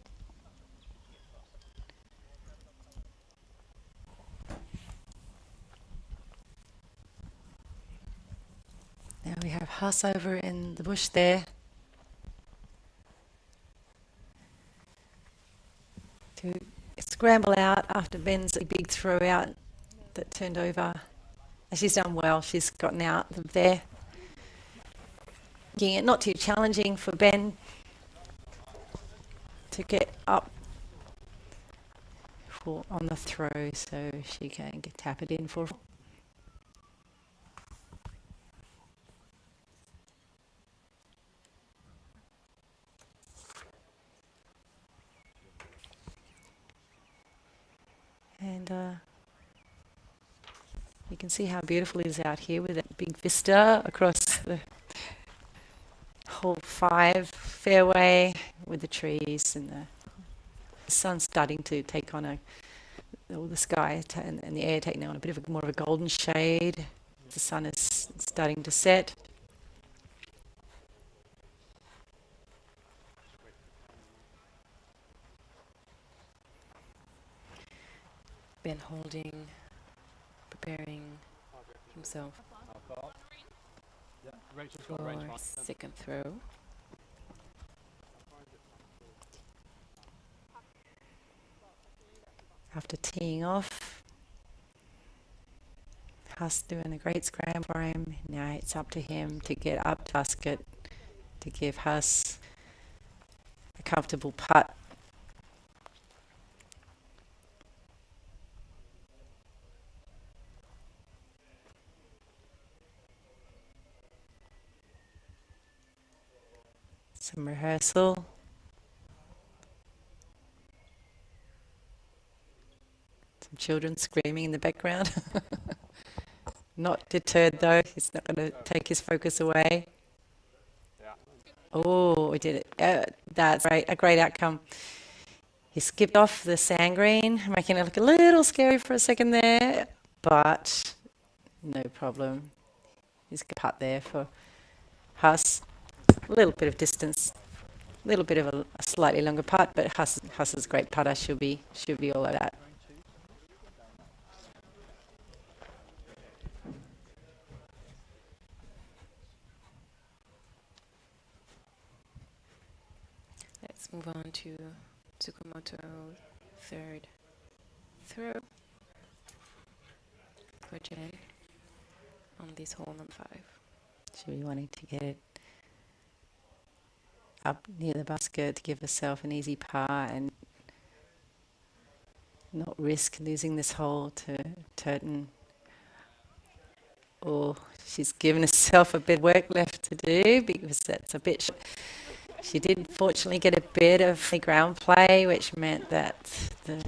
Now we have Huss over in the bush there. To scramble out after Ben's big throw out that turned over. And she's done well. She's gotten out of there. Making it not too challenging for Ben to get up on the throw, so she can tap it in for. And you can see how beautiful it is out here with that big vista across the whole 5 fairway with the trees and the sun starting to take on all the sky and the air taking on a bit of more of a golden shade. The sun is starting to set.
Ben holding, preparing himself
Rachel's
for
got range right.
second throw.
After teeing off, Huss doing a great scram for him. Now it's up to him to get up basket to give Huss a comfortable putt. Some rehearsal. Some children screaming in the background. Not deterred though. He's not going to take his focus away.
Yeah.
Oh, we did it. That's right. A great outcome. He skipped off the sand green, making it look a little scary for a second there, but no problem. He's got a putt there for Huss. A little bit of distance, a little bit of a slightly longer putt, but Huss is a great putter. She'll be all over that.
Let's move on to Tsukamoto third throw for Jen on this hole number 5.
She'll be wanting to get it up near the basket to give herself an easy par and not risk losing this hole to Turton. Or she's given herself a bit of work left to do because that's a bit. She did fortunately get a bit of ground play, which meant that the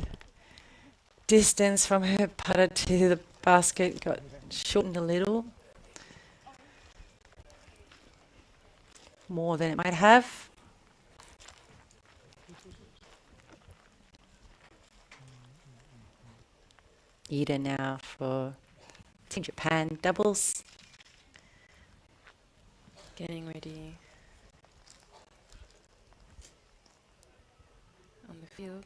distance from her putter to the basket got shortened a little. More than it might have. Ida now for Team Japan doubles.
Getting ready on the field.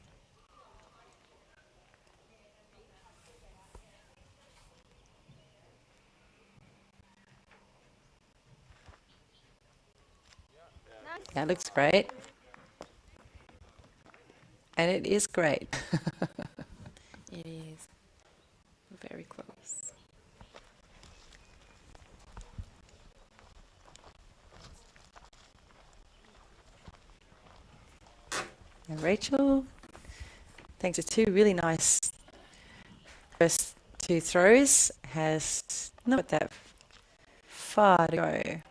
That looks great. And it is great.
It is very close.
And Rachel, thanks to two really nice first two throws, has not that far to go.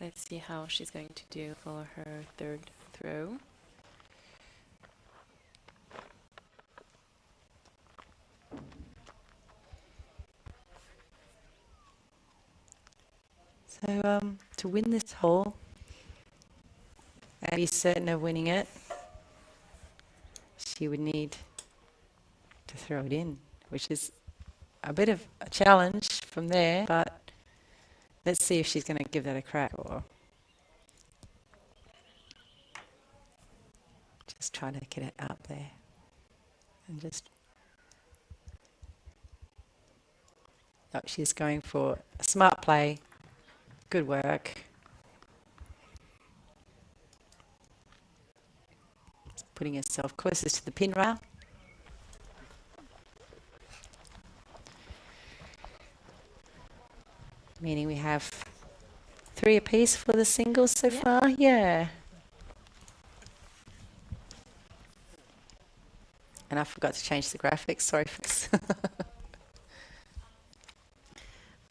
Let's see how she's going to do for her third throw.
So to win this hole and be certain of winning it, she would need to throw it in, which is a bit of a challenge from there, but let's see if she's going to give that a crack or just try to get it out there and just... Oh, she's going for a smart play. Good work. Putting herself closest to the pin rail. Meaning we have 3 apiece for the singles so far. Yeah. And I forgot to change the graphics. Sorry, folks.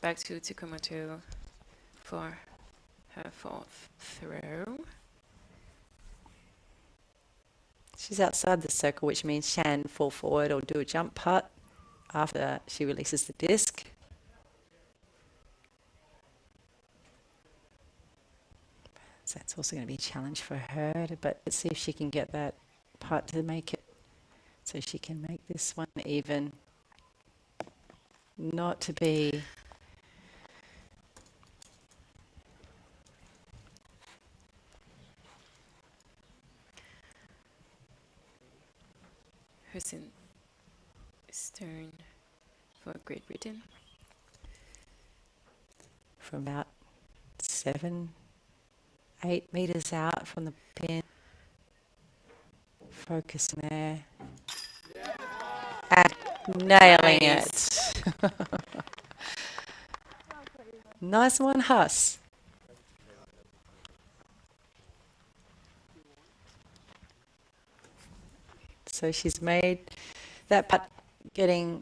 Back to Tsukumoto for her fourth throw.
She's outside the circle, which means she can fall forward or do a jump putt after she releases the disc. So that's also going to be a challenge for her, but let's see if she can get that putt to make it so she can make this one even. Not to be...
Hussein Stern for Great Britain.
From about 7, 8 meters out from the pin. Focusing there. And nailing it. Nice one, Huss. So she's made that putt, getting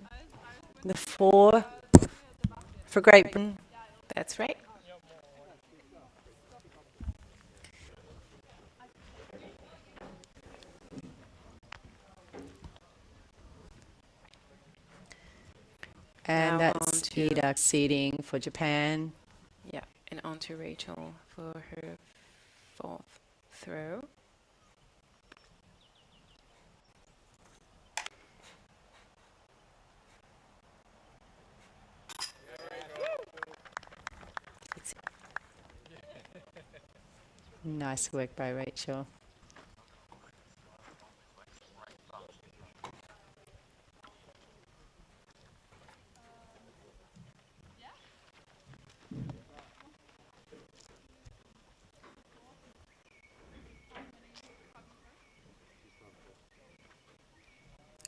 the 4 for Great Britain.
That's right.
And
Now
that's
on to-
Ida seeding for Japan.
Yeah, and on to Rachel for her fourth throw.
Nice work by Rachel.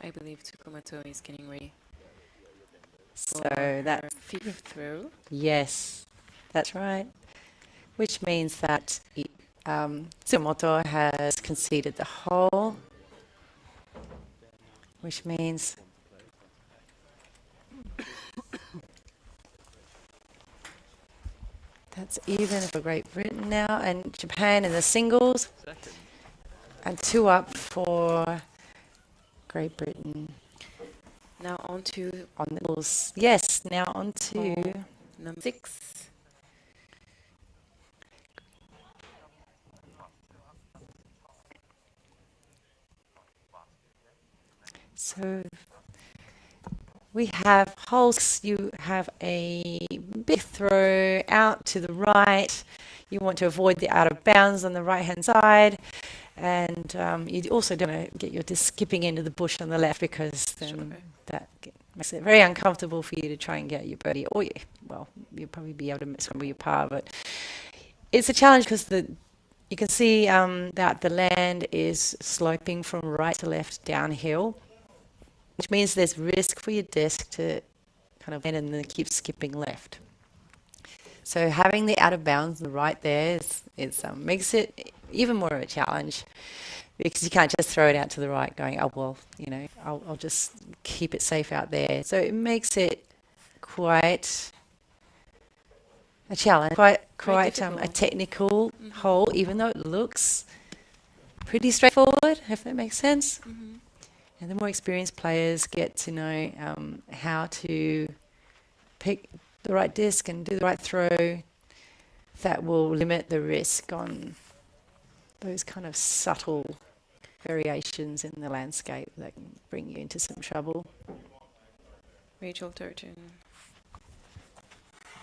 I believe Tsukumoto is getting ready
So
for
that,
her fifth throw.
yes, that's right. Which means that Tsumoto has conceded the hole, which means that's even for Great Britain now, and Japan in the singles, and 2 up for Great Britain.
Now on to
On the rules. Yes, now on to
hole number 6.
so we have holes. You have a big throw out to the right. You want to avoid the out of bounds on the right hand side, and you also don't want to get your disc skipping into the bush on the left, because then that makes it very uncomfortable for you to try and get your birdie, or well, you'll probably be able to scramble your par, but it's a challenge because you can see that the land is sloping from right to left downhill, which means there's risk for your disc to kind of land and then keep skipping left. So having the out of bounds right there makes it even more of a challenge, because you can't just throw it out to the right going, oh, well, I'll just keep it safe out there. So it makes it quite a challenge, quite a technical hole, even though it looks pretty straightforward, if that makes sense.
Mm-hmm.
And the more experienced players get to know how to pick the right disc and do the right throw, that will limit the risk on those kind of subtle variations in the landscape that can bring you into some trouble.
Rachel Turton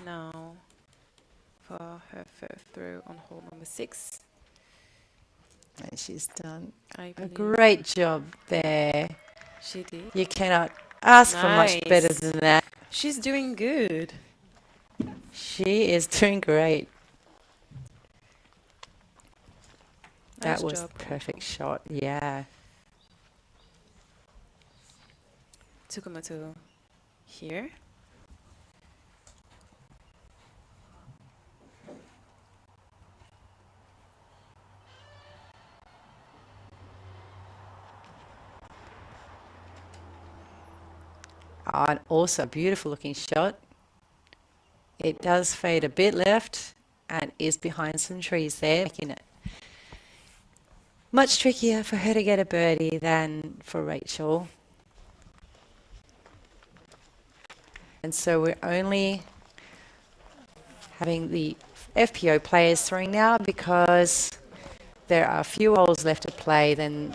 now for her first throw on hole number 6.
And she's done
I
a
believe
great job there.
she did.
You cannot ask for much better
Nice.
than that.
She's doing good.
She is doing great.
Nice
That was
job,
the perfect shot. Yeah.
Tsukumoto here.
And also a beautiful looking shot. It does fade a bit left and is behind some trees there, making it much trickier for her to get a birdie than for Rachel. And so we're only having the FPO players throwing now because there are fewer holes left to play than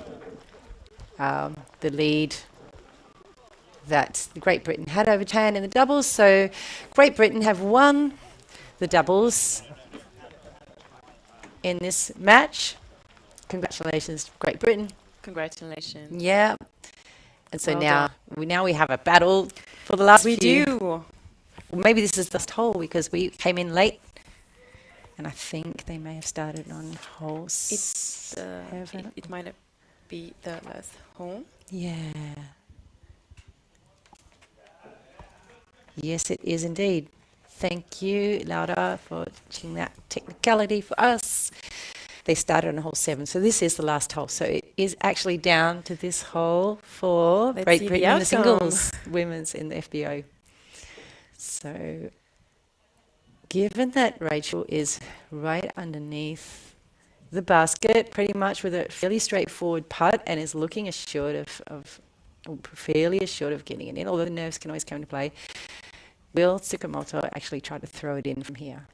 the lead that Great Britain had over Japan in the doubles. So Great Britain have won the doubles in this match. Congratulations, Great Britain.
Congratulations.
Yeah. And so
Well
now we have a battle for the last
We
few.
do.
Well, maybe this is the last hole because we came in late. And I think they may have started on hole
It's it might be the last hole.
Yeah. Yes, it is indeed. Thank you, Laura, for teaching that technicality for us. They started on hole 7, so this is the last hole. So it is actually down to this hole for
Let's
Great
see the
Britain in the
outcome.
singles, women's in the FBO. So given that Rachel is right underneath the basket, pretty much with a fairly straightforward putt, and is looking assured fairly assured of getting it in, although the nerves can always come into play, will Tsukumoto actually try to throw it in from here?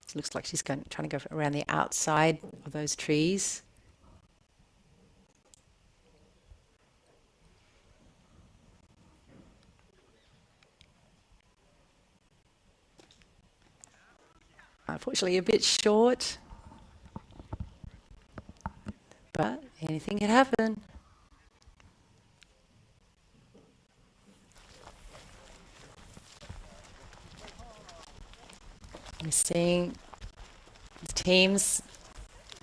It looks like she's trying to go around the outside of those trees. Unfortunately, a bit short, but anything can happen. We're seeing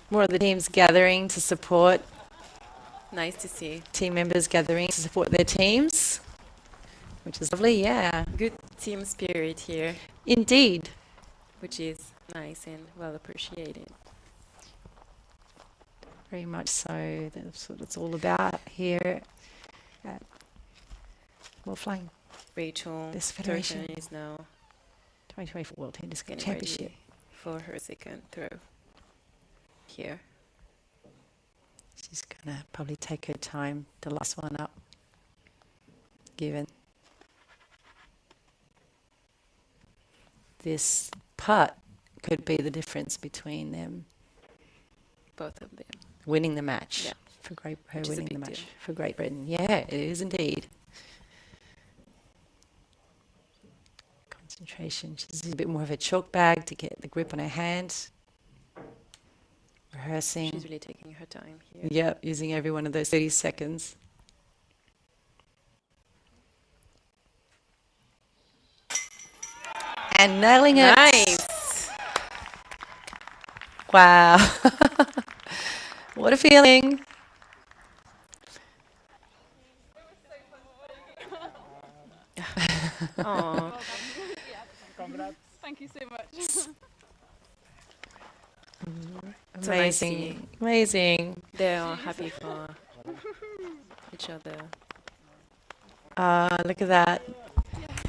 more of the teams gathering to support,
Nice to see.
team members gathering to support their teams, which is lovely, yeah.
Good team spirit here,
Indeed.
which is nice and well appreciated.
Very much so. That's what it's all about here at World Flying
Rachel
This
Turton
federation.
is now
2024 World Tennis
getting
Championship.
ready for her second throw here.
She's going to probably take her time to last one up, given this putt could be the difference between them
Both of them.
winning the match.
Yeah.
Her
Which is a
winning the
big
match
deal.
for Great Britain. Yeah, it is indeed. Concentration. She's using a bit more of a chalk bag to get the grip on her hand. Rehearsing.
She's really taking her time here.
Yep, using every one of those 30 seconds. And nailing it.
Nice.
Wow. What a feeling.
Oh,
Yeah. Thank you so much.
so nice to see.
Amazing. Amazing.
They are happy for each other.
Look at that.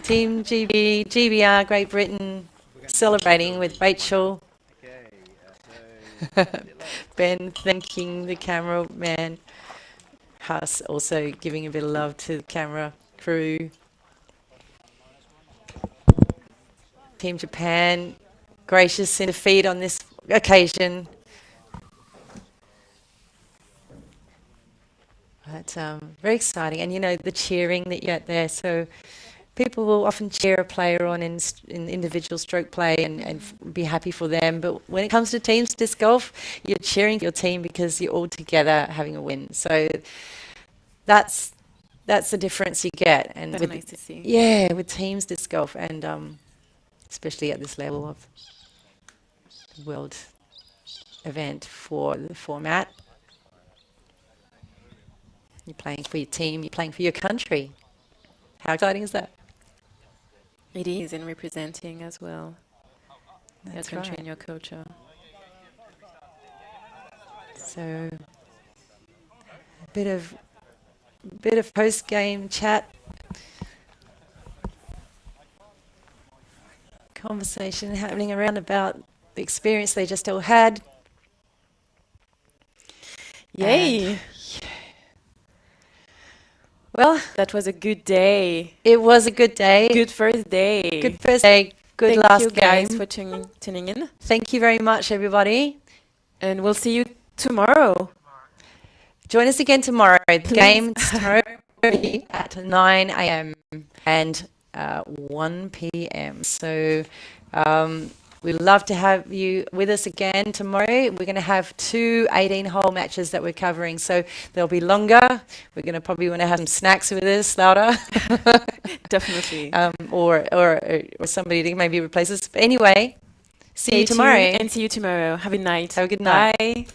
Team GBR, Great Britain, celebrating with Rachel. Ben thanking the cameraman. Huss also giving a bit of love to the camera crew. Team Japan, gracious in defeat on this occasion. But very exciting. And, you know, the cheering that you get there. So people will often cheer a player on in individual stroke play and be happy for them. But when it comes to teams disc golf, you're cheering your team because you're all together having a win. So that's the difference you get. And
That's
with,
nice to see.
yeah, with teams disc golf and especially at this level of world event for the format. You're playing for your team, you're playing for your country. How exciting is that?
It is, and representing as well your
That's
country
right.
and your culture.
So a bit of post-game chat, conversation happening around about the experience they just all had.
Yay!
Well,
That was a good day.
it was a good day.
Good first day.
Good first day. Good
Thank
last
you guys
game.
for tuning in.
Thank you very much, everybody.
And we'll see you tomorrow.
Join us again tomorrow. The
Please.
game tomorrow at 9 a.m. and 1 p.m. So we'd love to have you with us again tomorrow. We're going to have 2 18-hole matches that we're covering, so they'll be longer. We're going to probably want to have some snacks with us, Laura.
Definitely.
Or somebody to maybe replace us. But anyway, see you tomorrow.
And see you tomorrow. Have a good night.
Have a good night.
Bye.